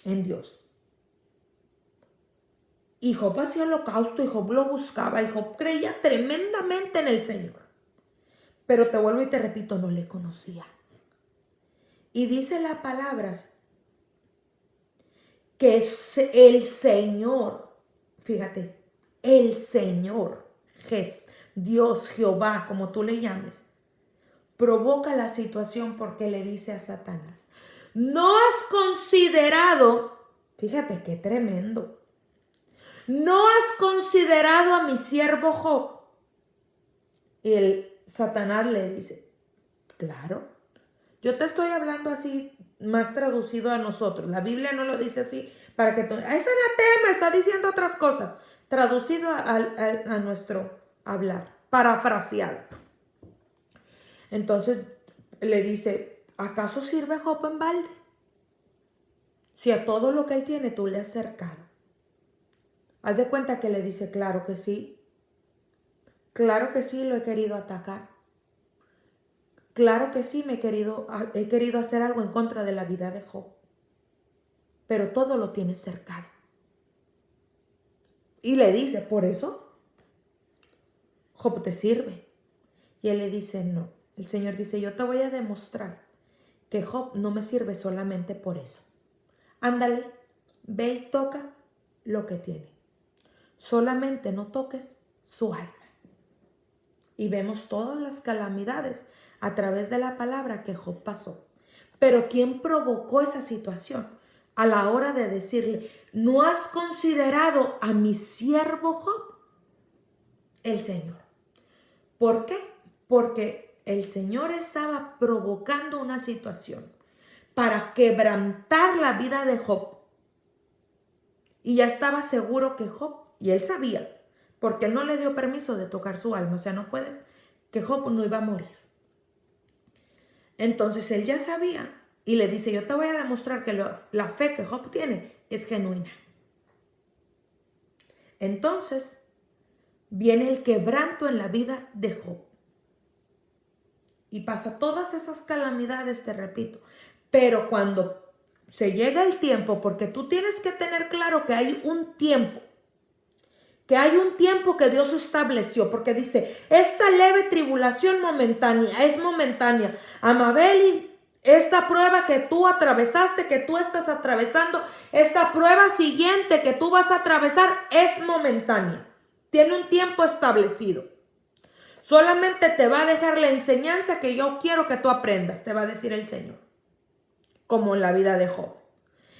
en Dios. Y Job hacía holocausto y Job lo buscaba y Job creía tremendamente en el Señor. Pero te vuelvo y te repito, no le conocía. Y dice las palabras que el Señor, fíjate, el Señor, Dios, Jehová, como tú le llames, provoca la situación porque le dice a Satanás, no has considerado, fíjate qué tremendo, no has considerado a mi siervo Job. Y el Satanás le dice, claro, yo te estoy hablando así, más traducido a nosotros. La Biblia no lo dice así para que tú, ese anatema está diciendo otras cosas, traducido a nuestro hablar, parafraseado. Entonces le dice, ¿acaso sirve Job en balde? Si a todo lo que él tiene tú le has cercado. Haz de cuenta que le dice, claro que sí, lo he querido atacar. Claro que sí, he querido hacer algo en contra de la vida de Job. Pero todo lo tiene cercado. Y le dice, por eso, Job te sirve. Y él le dice, no. El Señor dice, yo te voy a demostrar que Job no me sirve solamente por eso. Ándale, ve y toca lo que tiene. Solamente no toques su alma. Y vemos todas las calamidades a través de la palabra que Job pasó. Pero ¿quién provocó esa situación? A la hora de decirle, ¿no has considerado a mi siervo Job? El Señor. ¿Por qué? Porque el Señor estaba provocando una situación para quebrantar la vida de Job. Y ya estaba seguro que Job, y él sabía, porque él no le dio permiso de tocar su alma, o sea, no puedes, que Job no iba a morir. Entonces él ya sabía y le dice, yo te voy a demostrar que la fe que Job tiene es genuina. Entonces viene el quebranto en la vida de Job. Y pasa todas esas calamidades, te repito. Pero cuando se llega el tiempo, porque tú tienes que tener claro que hay un tiempo, que Dios estableció, porque dice, esta leve tribulación momentánea, es momentánea. Amabel, esta prueba que tú atravesaste, que tú estás atravesando, esta prueba siguiente que tú vas a atravesar es momentánea. Tiene un tiempo establecido. Solamente te va a dejar la enseñanza que yo quiero que tú aprendas, te va a decir el Señor. Como en la vida de Job.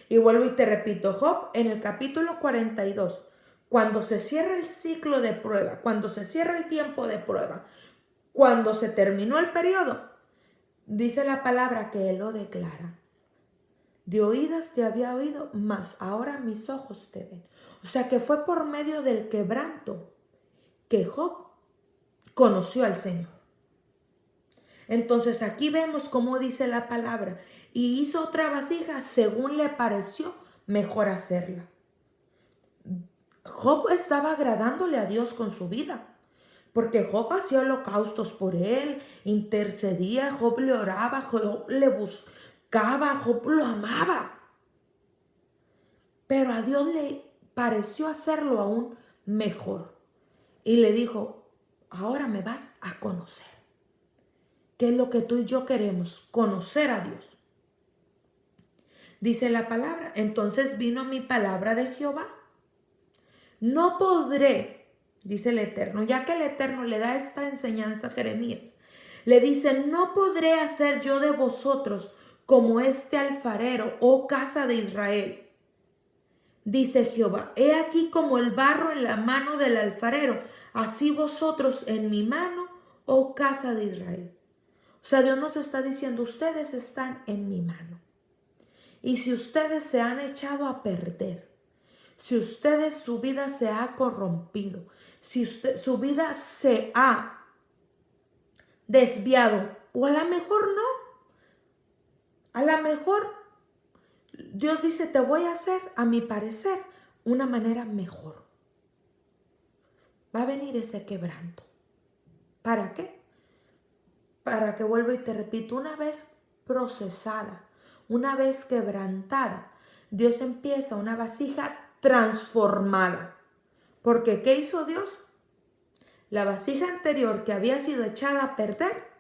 Y vuelvo y te repito, Job en el capítulo 42, cuando se cierra el ciclo de prueba, cuando se cierra el tiempo de prueba, cuando se terminó el periodo, dice la palabra que él lo declara. De oídas te había oído, mas ahora mis ojos te ven. O sea que fue por medio del quebranto que Job conoció al Señor. Entonces aquí vemos cómo dice la palabra, y hizo otra vasija según le pareció mejor hacerla. Job estaba agradándole a Dios con su vida, porque Job hacía holocaustos por él, intercedía, Job le oraba, Job le buscaba, Job lo amaba. Pero a Dios le pareció hacerlo aún mejor. Y le dijo, ahora me vas a conocer. ¿Qué es lo que tú y yo queremos? Conocer a Dios. Dice la palabra, entonces vino mi palabra de Jehová. No podré, dice el Eterno, ya que el Eterno le da esta enseñanza a Jeremías. Le dice, no podré hacer yo de vosotros como este alfarero, oh casa de Israel. Dice Jehová, he aquí como el barro en la mano del alfarero, así vosotros en mi mano, oh casa de Israel. O sea, Dios nos está diciendo, ustedes están en mi mano. Y si ustedes se han echado a perder, si ustedes su vida se ha corrompido, si su vida se ha desviado, o a lo mejor no, a lo mejor Dios dice, te voy a hacer, a mi parecer, una manera mejor. Va a venir ese quebranto. ¿Para qué? Para que, vuelvo y te repito, una vez procesada, una vez quebrantada, Dios empieza una vasija transformada. Porque ¿qué hizo Dios? La vasija anterior que había sido echada a perder,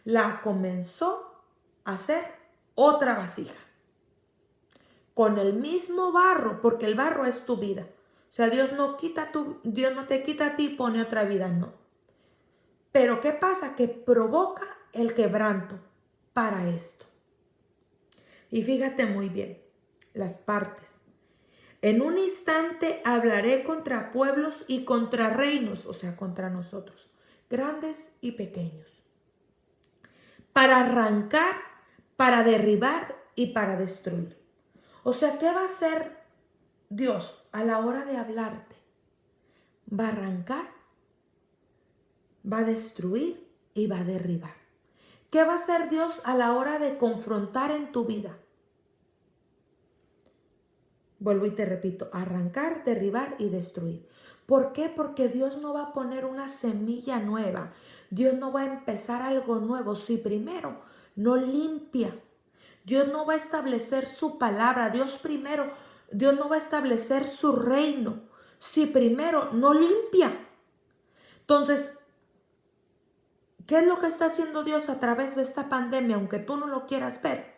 la comenzó a hacer otra vasija. Con el mismo barro, porque el barro es tu vida. O sea, Dios no te quita a ti y pone otra vida, no. Pero ¿qué pasa? Que provoca el quebranto para esto. Y fíjate muy bien, las partes. En un instante hablaré contra pueblos y contra reinos, o sea, contra nosotros, grandes y pequeños, para arrancar, para derribar y para destruir. O sea, ¿qué va a hacer Dios a la hora de hablarte? Va a arrancar, va a destruir y va a derribar. ¿Qué va a hacer Dios a la hora de confrontar en tu vida? Vuelvo y te repito, arrancar, derribar y destruir. ¿Por qué? Porque Dios no va a poner una semilla nueva. Dios no va a empezar algo nuevo si primero no limpia. Dios no va a establecer su palabra. Dios no va a establecer su reino si primero no limpia. Entonces, ¿qué es lo que está haciendo Dios a través de esta pandemia? Aunque tú no lo quieras ver,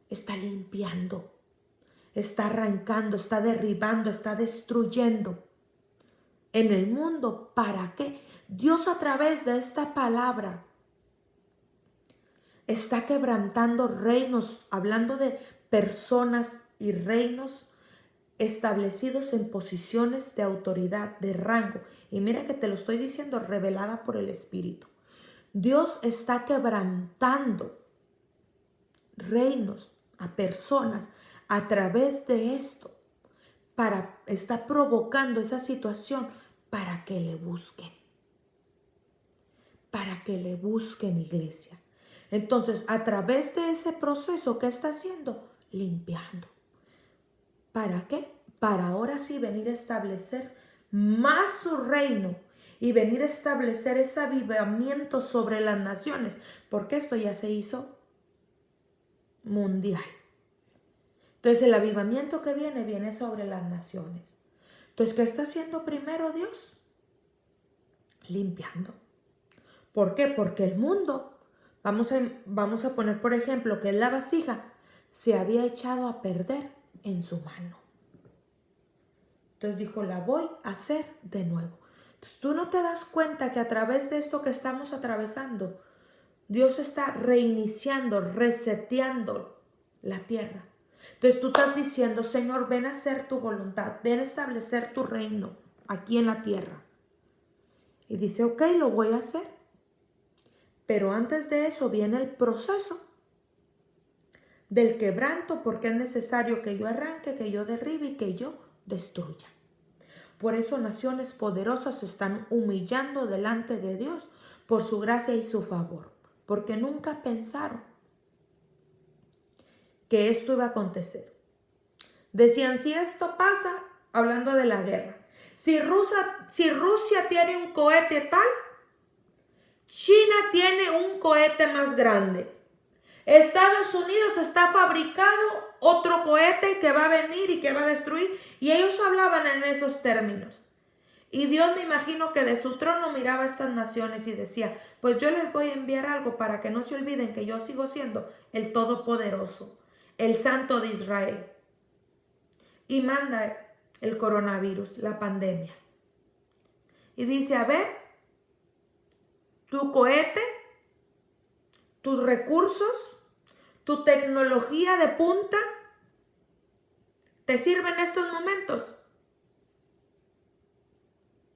está limpiando. Está arrancando, está derribando, está destruyendo en el mundo. ¿Para qué? Dios a través de esta palabra está quebrantando reinos, hablando de personas y reinos establecidos en posiciones de autoridad, de rango. Y mira que te lo estoy diciendo revelada por el Espíritu. Dios está quebrantando reinos a personas a través de esto, está provocando esa situación para que le busquen. Para que le busquen, iglesia. Entonces, a través de ese proceso, ¿qué está haciendo? Limpiando. ¿Para qué? Para ahora sí venir a establecer más su reino y venir a establecer ese avivamiento sobre las naciones, porque esto ya se hizo mundial. Entonces el avivamiento que viene sobre las naciones. Entonces, ¿qué está haciendo primero Dios? Limpiando. ¿Por qué? Porque el mundo, vamos a poner por ejemplo que es la vasija, se había echado a perder en su mano. Entonces dijo, la voy a hacer de nuevo. Entonces tú no te das cuenta que a través de esto que estamos atravesando, Dios está reiniciando, reseteando la tierra. Entonces tú estás diciendo, Señor, ven a hacer tu voluntad, ven a establecer tu reino aquí en la tierra. Y dice, ok, lo voy a hacer. Pero antes de eso viene el proceso del quebranto, porque es necesario que yo arranque, que yo derribe y que yo destruya. Por eso naciones poderosas se están humillando delante de Dios por su gracia y su favor, porque nunca pensaron que esto iba a acontecer. Decían, si esto pasa, hablando de la guerra, si Rusia tiene un cohete tal, China tiene un cohete más grande. Estados Unidos está fabricado otro cohete que va a venir y que va a destruir. Y ellos hablaban en esos términos. Y Dios, me imagino que de su trono miraba a estas naciones y decía, pues yo les voy a enviar algo para que no se olviden que yo sigo siendo el Todopoderoso, el Santo de Israel. Y manda el coronavirus, la pandemia. Y dice, a ver, tu cohete, tus recursos, tu tecnología de punta, ¿te sirve en estos momentos?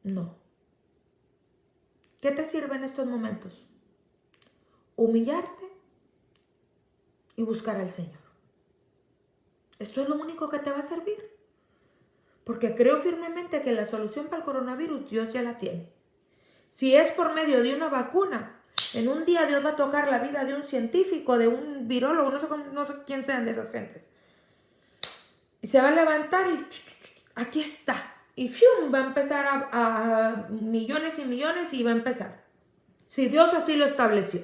No. ¿Qué te sirve en estos momentos? Humillarte y buscar al Señor. Esto es lo único que te va a servir. Porque creo firmemente que la solución para el coronavirus Dios ya la tiene. Si es por medio de una vacuna, en un día Dios va a tocar la vida de un científico, de un virólogo, no sé quién sean esas gentes. Y se va a levantar y aquí está. Y ¡fium! Va a empezar a millones y millones y va a empezar. Si Dios así lo estableció.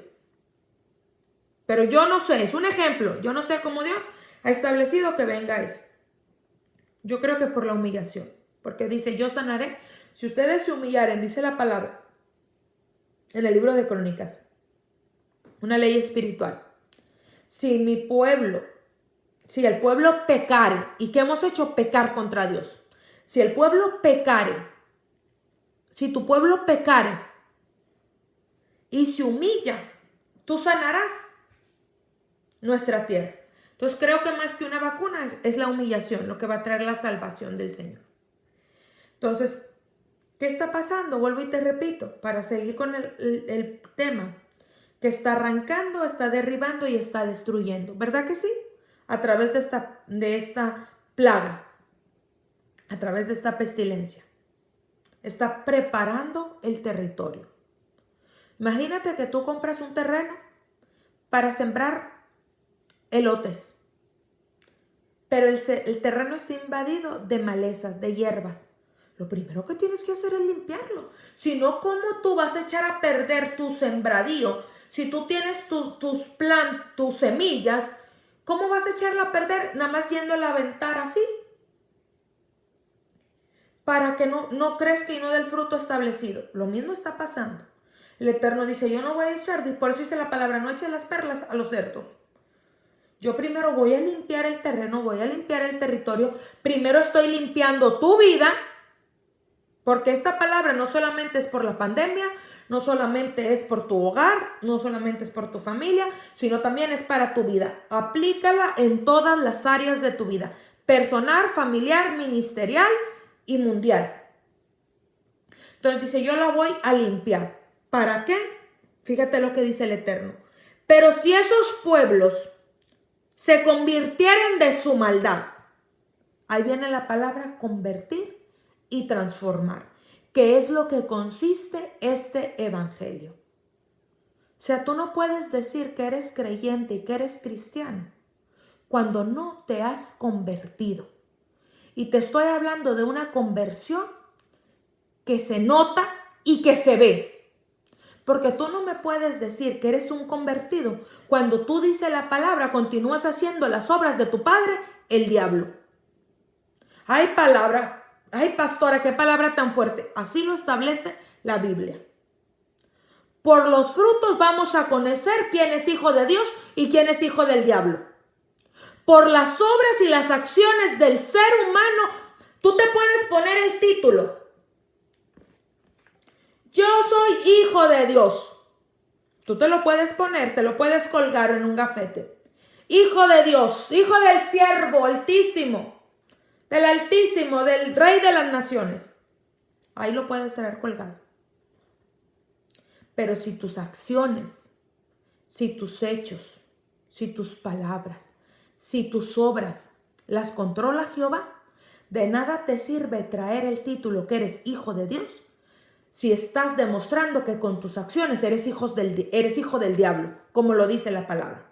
Pero yo no sé, es un ejemplo. Yo no sé cómo Dios ha establecido que venga eso. Yo creo que por la humillación. Porque dice, yo sanaré. Si ustedes se humillaren, dice la palabra en el libro de Crónicas, una ley espiritual. Si el pueblo pecare, ¿y qué hemos hecho? Pecar contra Dios. Si el pueblo pecare, si tu pueblo pecare y se humilla, tú sanarás nuestra tierra. Entonces creo que más que una vacuna es la humillación lo que va a traer la salvación del Señor. Entonces, ¿qué está pasando? Vuelvo y te repito, para seguir con el tema, que está arrancando, está derribando y está destruyendo. ¿Verdad que sí? A través de esta plaga, a través de esta pestilencia. Está preparando el territorio. Imagínate que tú compras un terreno para sembrar elotes, pero el terreno está invadido de malezas, de hierbas. Lo primero que tienes que hacer es limpiarlo. Si no, ¿cómo tú vas a echar a perder tu sembradío? Si tú tienes tus semillas, ¿cómo vas a echarla a perder nada más yéndola a aventar así? Para que no crezca y no dé el fruto establecido. Lo mismo está pasando. El Eterno dice, yo no voy a echar, por eso dice la palabra, no eches las perlas a los cerdos. Yo primero voy a limpiar el terreno, voy a limpiar el territorio. Primero estoy limpiando tu vida, porque esta palabra no solamente es por la pandemia, no solamente es por tu hogar, no solamente es por tu familia, sino también es para tu vida. Aplícala en todas las áreas de tu vida, personal, familiar, ministerial y mundial. Entonces dice, yo la voy a limpiar. ¿Para qué? Fíjate lo que dice el Eterno. Pero si esos pueblos se convirtieren de su maldad, ahí viene la palabra convertir y transformar, que es lo que consiste este evangelio. O sea, tú no puedes decir que eres creyente y que eres cristiano cuando no te has convertido. Y te estoy hablando de una conversión que se nota y que se ve. Porque tú no me puedes decir que eres un convertido cuando tú dices la palabra, continúas haciendo las obras de tu padre, el diablo. Hay palabra, ay pastora, qué palabra tan fuerte. Así lo establece la Biblia. Por los frutos vamos a conocer quién es hijo de Dios y quién es hijo del diablo. Por las obras y las acciones del ser humano, tú te puedes poner el título. Yo soy hijo de Dios. Tú te lo puedes poner, te lo puedes colgar en un gafete. Hijo de Dios, hijo del siervo altísimo, del altísimo, del rey de las naciones. Ahí lo puedes traer colgado. Pero si tus acciones, si tus hechos, si tus palabras, si tus obras las controla Jehová, de nada te sirve traer el título que eres hijo de Dios si estás demostrando que con tus acciones eres hijo del diablo, como lo dice la palabra.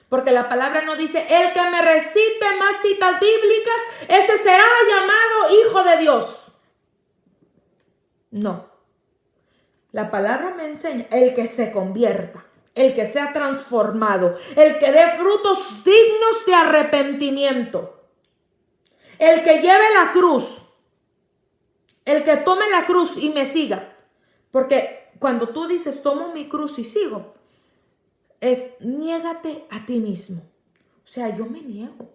Porque la palabra no dice, el que me recite más citas bíblicas, ese será llamado hijo de Dios. No. La palabra me enseña, el que se convierta, el que sea transformado, el que dé frutos dignos de arrepentimiento, el que lleve la cruz, el que tome la cruz y me siga. Porque cuando tú dices, tomo mi cruz y sigo, es niégate a ti mismo. O sea, yo me niego.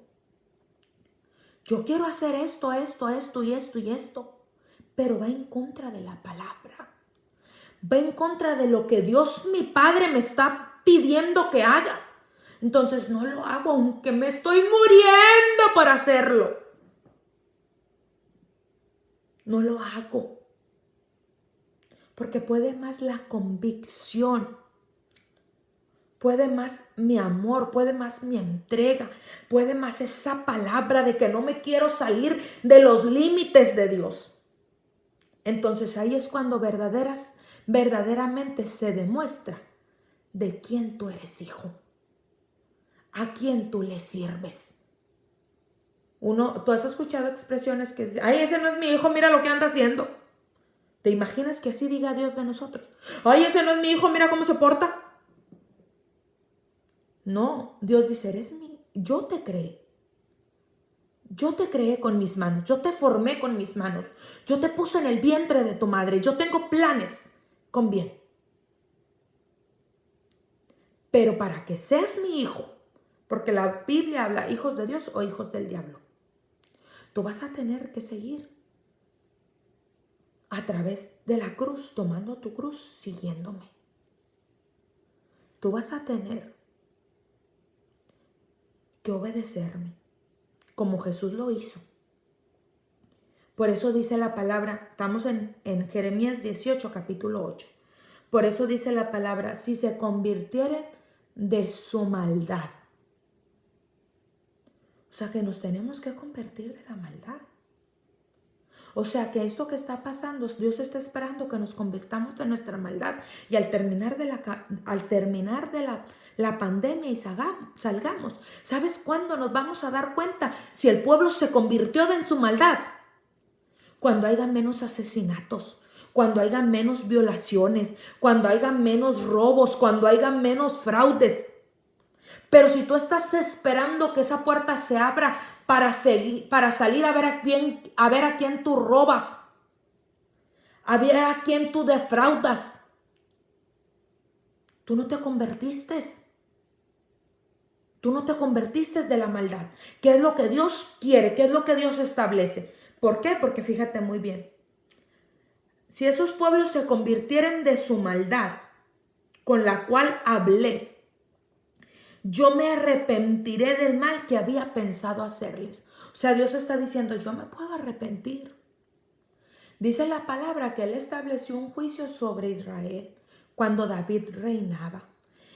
Yo quiero hacer esto y esto, pero va en contra de la palabra. Va en contra de lo que Dios mi Padre me está pidiendo que haga. Entonces no lo hago, aunque me estoy muriendo por hacerlo. No lo hago. Porque puede más la convicción, puede más mi amor, puede más mi entrega, puede más esa palabra de que no me quiero salir de los límites de Dios. Entonces ahí es cuando verdaderamente se demuestra de quién tú eres hijo, a quién tú le sirves. Tú has escuchado expresiones que dicen, ay, ese no es mi hijo, mira lo que anda haciendo. ¿Te imaginas que así diga Dios de nosotros? Ay, ese no es mi hijo, mira cómo se porta. No, Dios dice, yo te creé. Yo te creé con mis manos, yo te formé con mis manos, yo te puse en el vientre de tu madre, yo tengo planes con bien. Pero para que seas mi hijo, porque la Biblia habla hijos de Dios o hijos del diablo, tú vas a tener que seguir a través de la cruz, tomando tu cruz, siguiéndome. Tú vas a tener que obedecerme, como Jesús lo hizo. Por eso dice la palabra, estamos en Jeremías 18, capítulo 8. Por eso dice la palabra, si se convirtieren de su maldad. O sea que nos tenemos que convertir de la maldad. O sea que esto que está pasando, Dios está esperando que nos convirtamos de nuestra maldad. Y al terminar de la pandemia y salgamos, ¿sabes cuándo nos vamos a dar cuenta si el pueblo se convirtió de en su maldad? Cuando haya menos asesinatos, cuando haya menos violaciones, cuando haya menos robos, cuando haya menos fraudes. Pero si tú estás esperando que esa puerta se abra para salir a ver a quién tú robas, a ver a quién tú defraudas, tú no te convertiste. Tú no te convertiste de la maldad. ¿Qué es lo que Dios quiere? ¿Qué es lo que Dios establece? ¿Por qué? Porque fíjate muy bien. Si esos pueblos se convirtieran de su maldad, con la cual hablé, yo me arrepentiré del mal que había pensado hacerles. O sea, Dios está diciendo, yo me puedo arrepentir. Dice la palabra que Él estableció un juicio sobre Israel cuando David reinaba.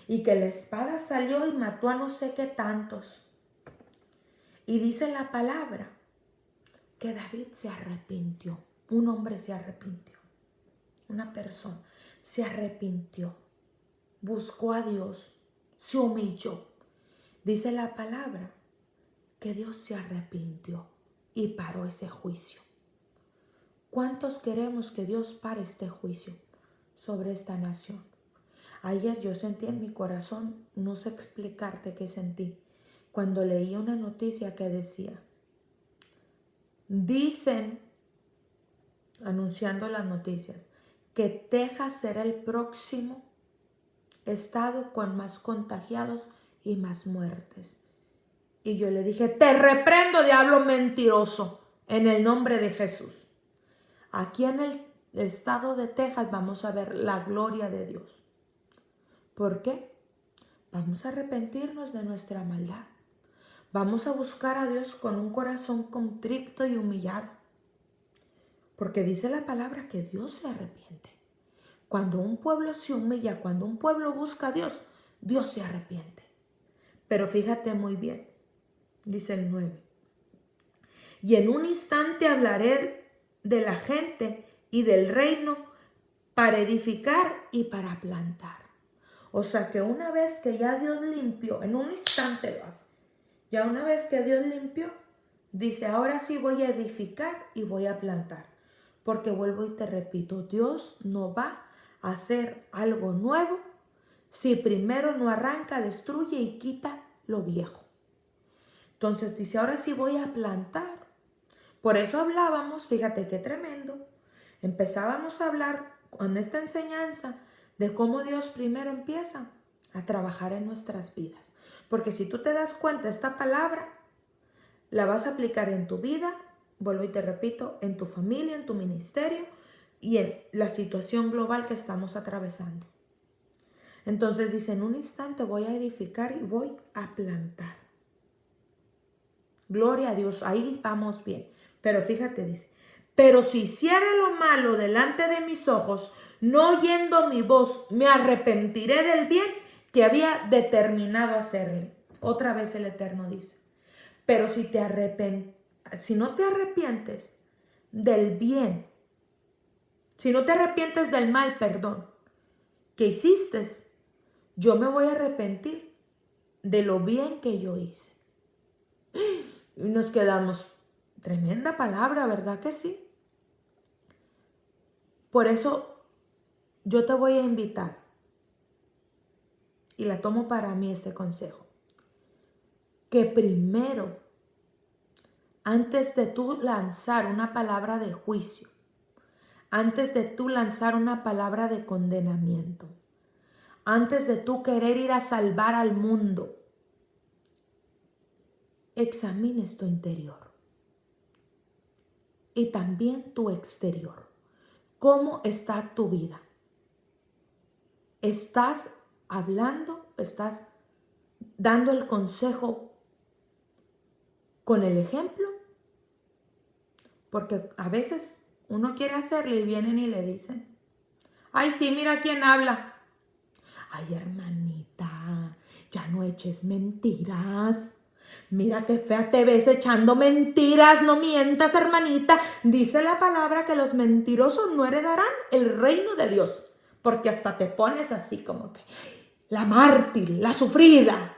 Y que la espada salió y mató a no sé qué tantos. Y dice la palabra que David se arrepintió. Un hombre se arrepintió. Una persona se arrepintió. Buscó a Dios. Se humilló. Dice la palabra que Dios se arrepintió y paró ese juicio. ¿Cuántos queremos que Dios pare este juicio sobre esta nación? Ayer yo sentí en mi corazón, no sé explicarte qué sentí, cuando leí una noticia que decía, dicen, anunciando las noticias, que Texas será el próximo estado con más contagiados y más muertes. Y yo le dije, te reprendo, diablo mentiroso, en el nombre de Jesús. Aquí en el estado de Texas vamos a ver la gloria de Dios. ¿Por qué? Vamos a arrepentirnos de nuestra maldad. Vamos a buscar a Dios con un corazón contrito y humillado. Porque dice la palabra que Dios se arrepiente. Cuando un pueblo se humilla, cuando un pueblo busca a Dios, Dios se arrepiente. Pero fíjate muy bien, dice el 9. Y en un instante hablaré de la gente y del reino para edificar y para plantar. O sea que una vez que ya Dios limpió, en un instante lo hace. Ya una vez que Dios limpió, dice, ahora sí voy a edificar y voy a plantar. Porque vuelvo y te repito, Dios no va a hacer algo nuevo si primero no arranca, destruye y quita lo viejo. Entonces dice, ahora sí voy a plantar. Por eso hablábamos, fíjate qué tremendo, empezábamos a hablar con esta enseñanza de cómo Dios primero empieza a trabajar en nuestras vidas. Porque si tú te das cuenta, esta palabra la vas a aplicar en tu vida, vuelvo y te repito, en tu familia, en tu ministerio y en la situación global que estamos atravesando. Entonces dice, en un instante voy a edificar y voy a plantar. Gloria a Dios, ahí vamos bien. Pero fíjate, dice, pero si hiciera lo malo delante de mis ojos, no oyendo mi voz, me arrepentiré del bien que había determinado hacerle. Otra vez el Eterno dice, pero si no te arrepientes del bien, si no te arrepientes del mal, perdón, que hiciste, yo me voy a arrepentir de lo bien que yo hice. Y nos quedamos, tremenda palabra, ¿verdad que sí? Por eso yo te voy a invitar, y la tomo para mí este consejo, que primero, antes de tú lanzar una palabra de juicio, antes de tú lanzar una palabra de condenamiento, antes de tú querer ir a salvar al mundo, examines tu interior y también tu exterior. ¿Cómo está tu vida? ¿Estás hablando? ¿Estás dando el consejo con el ejemplo? Porque a veces uno quiere hacerlo y vienen y le dicen, ay, sí, mira quién habla. Ay, hermanita, ya no eches mentiras. Mira qué fea te ves echando mentiras, no mientas, hermanita. Dice la palabra que los mentirosos no heredarán el reino de Dios. Porque hasta te pones así como que la mártir, la sufrida.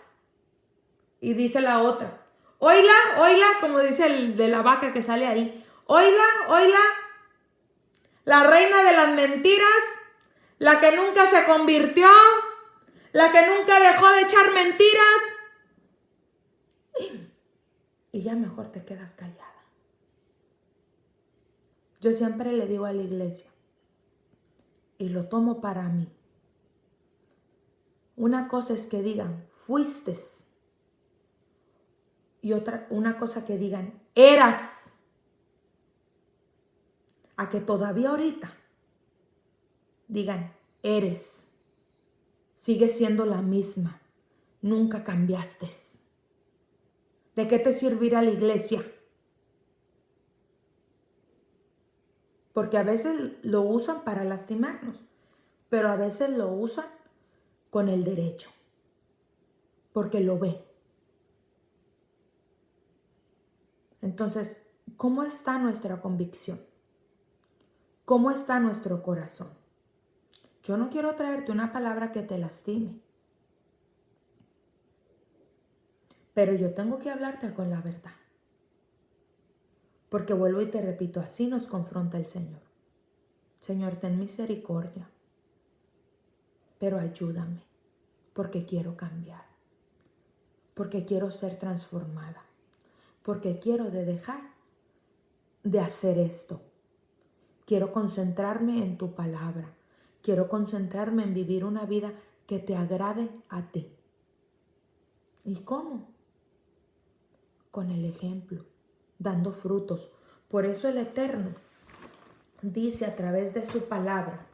Y dice la otra, oíla, oíla, como dice el de la vaca que sale ahí. Oíla, oíla, la reina de las mentiras, la que nunca se convirtió, la que nunca dejó de echar mentiras. Y ya mejor te quedas callada. Yo siempre le digo a la iglesia, y lo tomo para mí, una cosa es que digan, fuiste, y una cosa que digan, eras, a que todavía ahorita digan, eres, sigues siendo la misma, nunca cambiaste. ¿De qué te servirá la iglesia? Porque a veces lo usan para lastimarnos, pero a veces lo usan con el derecho, porque lo ve. Entonces, ¿cómo está nuestra convicción? ¿Cómo está nuestro corazón? Yo no quiero traerte una palabra que te lastime, pero yo tengo que hablarte con la verdad. Porque vuelvo y te repito, así nos confronta el Señor. Señor, ten misericordia, pero ayúdame, porque quiero cambiar, porque quiero ser transformada, porque quiero dejar de hacer esto. Quiero concentrarme en tu palabra. Quiero concentrarme en vivir una vida que te agrade a ti. ¿Y cómo? Con el ejemplo, dando frutos. Por eso el Eterno dice a través de su palabra,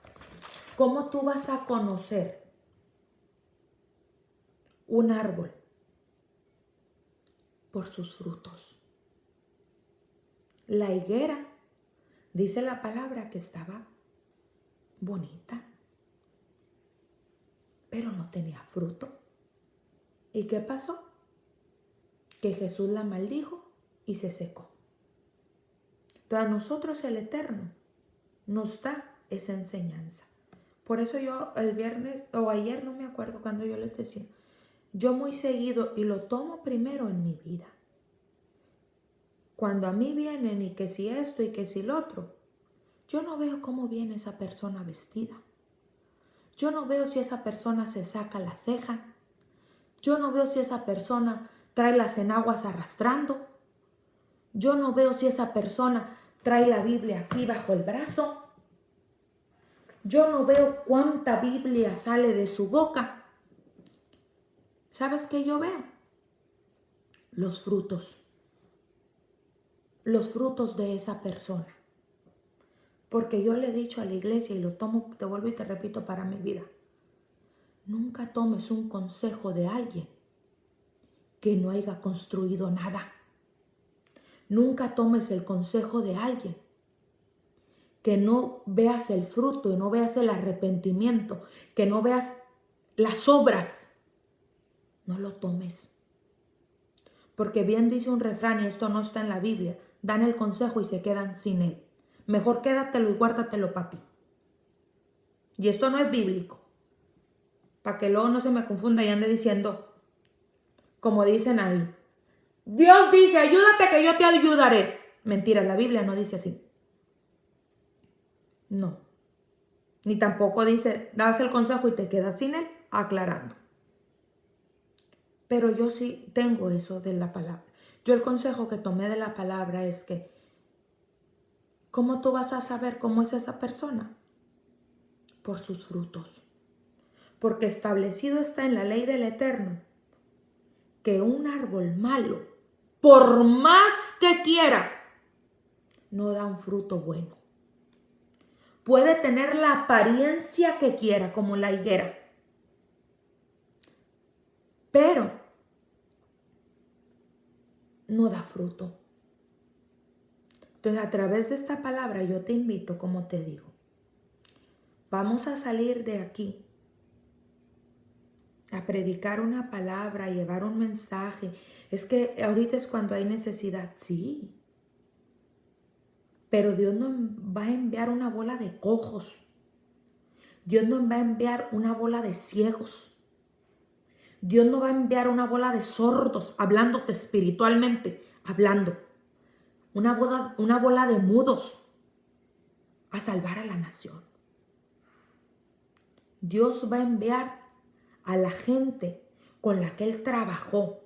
¿cómo tú vas a conocer un árbol? Por sus frutos. La higuera, dice la palabra que estaba bonita, pero no tenía fruto. ¿Y qué pasó? Que Jesús la maldijo y se secó. Entonces a nosotros el Eterno nos da esa enseñanza. Por eso yo el viernes o ayer, no me acuerdo cuando yo les decía, yo muy seguido y lo tomo primero en mi vida. Cuando a mí vienen y que si esto y que si lo otro, yo no veo cómo viene esa persona vestida. Yo no veo si esa persona se saca la ceja. Yo no veo si esa persona trae las enaguas arrastrando. Yo no veo si esa persona trae la Biblia aquí bajo el brazo. Yo no veo cuánta Biblia sale de su boca. ¿Sabes qué yo veo? Los frutos. Los frutos de esa persona. Porque yo le he dicho a la iglesia y lo tomo, te vuelvo y te repito para mi vida. Nunca tomes un consejo de alguien que no haya construido nada. Nunca tomes el consejo de alguien que no veas el fruto y no veas el arrepentimiento, que no veas las obras. No lo tomes. Porque bien dice un refrán, y esto no está en la Biblia, dan el consejo y se quedan sin él. Mejor quédatelo y guárdatelo para ti. Y esto no es bíblico. Para que luego no se me confunda y ande diciendo, como dicen ahí, Dios dice, ayúdate que yo te ayudaré. Mentira, la Biblia no dice así. No. Ni tampoco dice, das el consejo y te quedas sin él, aclarando. Pero yo sí tengo eso de la palabra. Yo el consejo que tomé de la palabra es que, ¿cómo tú vas a saber cómo es esa persona? Por sus frutos. Porque establecido está en la ley del Eterno que un árbol malo, por más que quiera, no da un fruto bueno. Puede tener la apariencia que quiera, como la higuera, pero no da fruto. Entonces, a través de esta palabra yo te invito, como te digo, vamos a salir de aquí a predicar una palabra, a llevar un mensaje. Es que ahorita es cuando hay necesidad, sí. Pero Dios no va a enviar una bola de cojos. Dios no va a enviar una bola de ciegos. Dios no va a enviar una bola de sordos, hablándote espiritualmente, hablando. Una bola de mudos a salvar a la nación. Dios va a enviar a la gente con la que Él trabajó,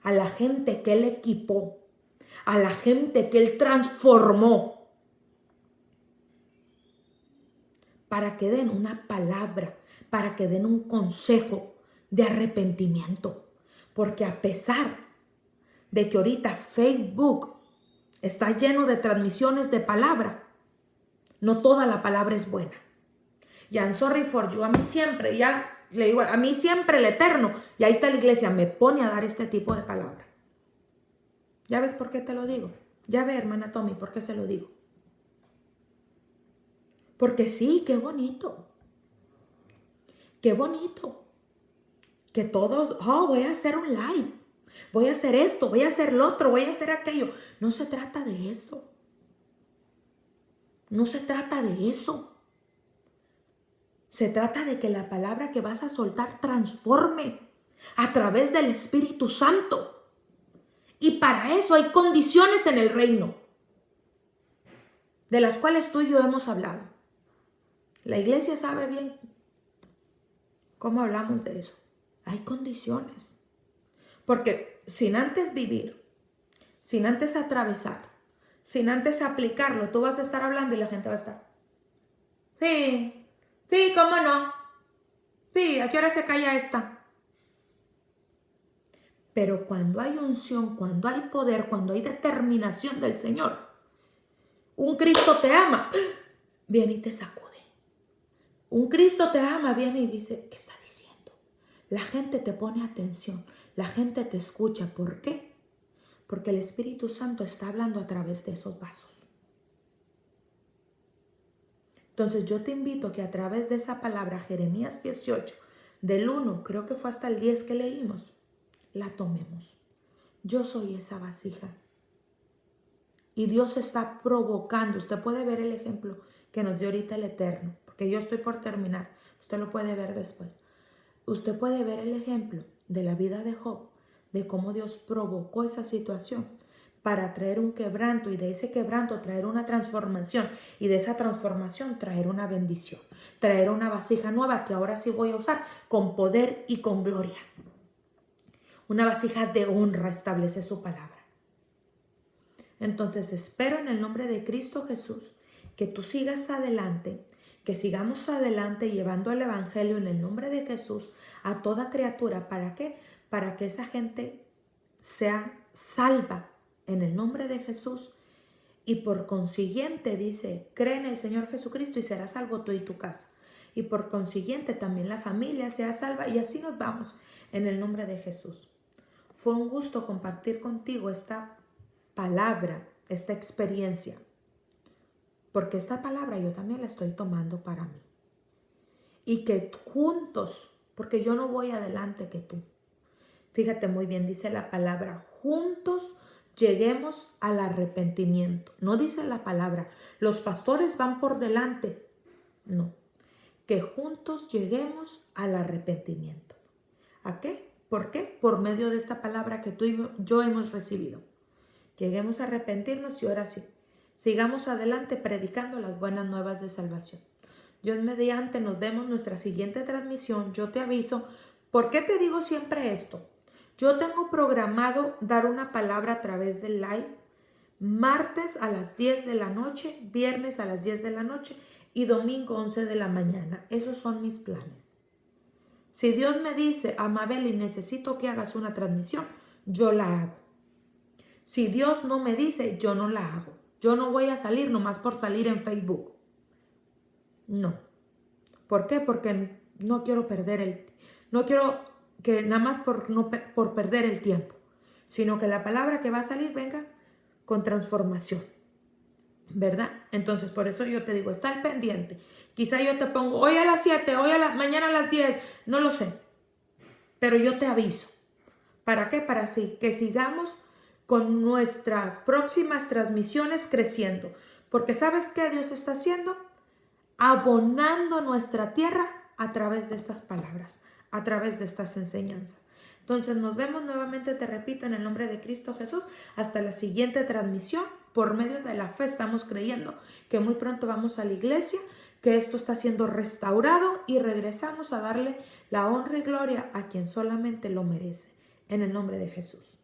a la gente que Él equipó, a la gente que Él transformó, para que den una palabra, para que den un consejo de arrepentimiento. Porque a pesar de que ahorita Facebook está lleno de transmisiones de palabra, no toda la palabra es buena. Y I'm sorry for you, a mí siempre, ya le digo, a mí siempre el Eterno, y ahí está la iglesia, me pone a dar este tipo de palabra. ¿Ya ves por qué te lo digo? Ya ve, hermana Tommy, por qué se lo digo. Porque sí, qué bonito. Qué bonito. Que todos, voy a hacer un live. Voy a hacer esto, voy a hacer lo otro, voy a hacer aquello. No se trata de eso. No se trata de eso. Se trata de que la palabra que vas a soltar transforme a través del Espíritu Santo. Y para eso hay condiciones en el reino, de las cuales tú y yo hemos hablado. La iglesia sabe bien cómo hablamos de eso. Hay condiciones. Porque sin antes vivir, sin antes atravesar, sin antes aplicarlo, tú vas a estar hablando y la gente va a estar. Sí, sí, ¿cómo no? Sí, ¿a qué hora se calla esta? Pero cuando hay unción, cuando hay poder, cuando hay determinación del Señor, un Cristo te ama, viene y te sacude. Un Cristo te ama, viene y dice, ¿qué está diciendo? La gente te pone atención, la gente te escucha. ¿Por qué? Porque el Espíritu Santo está hablando a través de esos vasos. Entonces yo te invito a que a través de esa palabra, Jeremías 18, del 1, creo que fue hasta el 10 que leímos, la tomemos. Yo soy esa vasija. Y Dios está provocando. Usted puede ver el ejemplo que nos dio ahorita el Eterno, porque yo estoy por terminar. Usted lo puede ver después. Usted puede ver el ejemplo de la vida de Job, de cómo Dios provocó esa situación para traer un quebranto y de ese quebranto traer una transformación y de esa transformación traer una bendición, traer una vasija nueva que ahora sí voy a usar con poder y con gloria. Una vasija de honra establece su palabra. Entonces espero en el nombre de Cristo Jesús que tú sigas adelante, que sigamos adelante llevando el evangelio en el nombre de Jesús a toda criatura. ¿Para qué? Para que esa gente sea salva en el nombre de Jesús y por consiguiente dice, cree en el Señor Jesucristo y serás salvo tú y tu casa. Y por consiguiente también la familia sea salva y así nos vamos en el nombre de Jesús. Fue un gusto compartir contigo esta palabra, esta experiencia, porque esta palabra yo también la estoy tomando para mí. Y que juntos, porque yo no voy adelante que tú. Fíjate muy bien, dice la palabra, juntos lleguemos al arrepentimiento. No dice la palabra, los pastores van por delante. No, que juntos lleguemos al arrepentimiento. ¿A qué? ¿Por qué? Por medio de esta palabra que tú y yo hemos recibido. Lleguemos a arrepentirnos y ahora sí, sigamos adelante predicando las buenas nuevas de salvación. Dios mediante, nos vemos en nuestra siguiente transmisión. Yo te aviso. ¿Por qué te digo siempre esto? Yo tengo programado dar una palabra a través del live martes a las 10 de la noche, viernes a las 10 de la noche y domingo 11 de la mañana. Esos son mis planes. Si Dios me dice, Amabeli, necesito que hagas una transmisión, yo la hago. Si Dios no me dice, yo no la hago. Yo no voy a salir nomás por salir en Facebook. No. ¿Por qué? Porque no quiero no quiero que nada más por perder el tiempo, sino que la palabra que va a salir venga con transformación, ¿verdad? Entonces, por eso yo te digo, está al pendiente. Quizá yo te pongo hoy a las 7, mañana a las 10, no lo sé, pero yo te aviso. ¿Para qué? Para que sigamos con nuestras próximas transmisiones creciendo. Porque ¿sabes qué Dios está haciendo? Abonando nuestra tierra a través de estas palabras, a través de estas enseñanzas. Entonces nos vemos nuevamente, te repito, en el nombre de Cristo Jesús, hasta la siguiente transmisión. Por medio de la fe estamos creyendo que muy pronto vamos a la iglesia, que esto está siendo restaurado y regresamos a darle la honra y gloria a quien solamente lo merece. En el nombre de Jesús.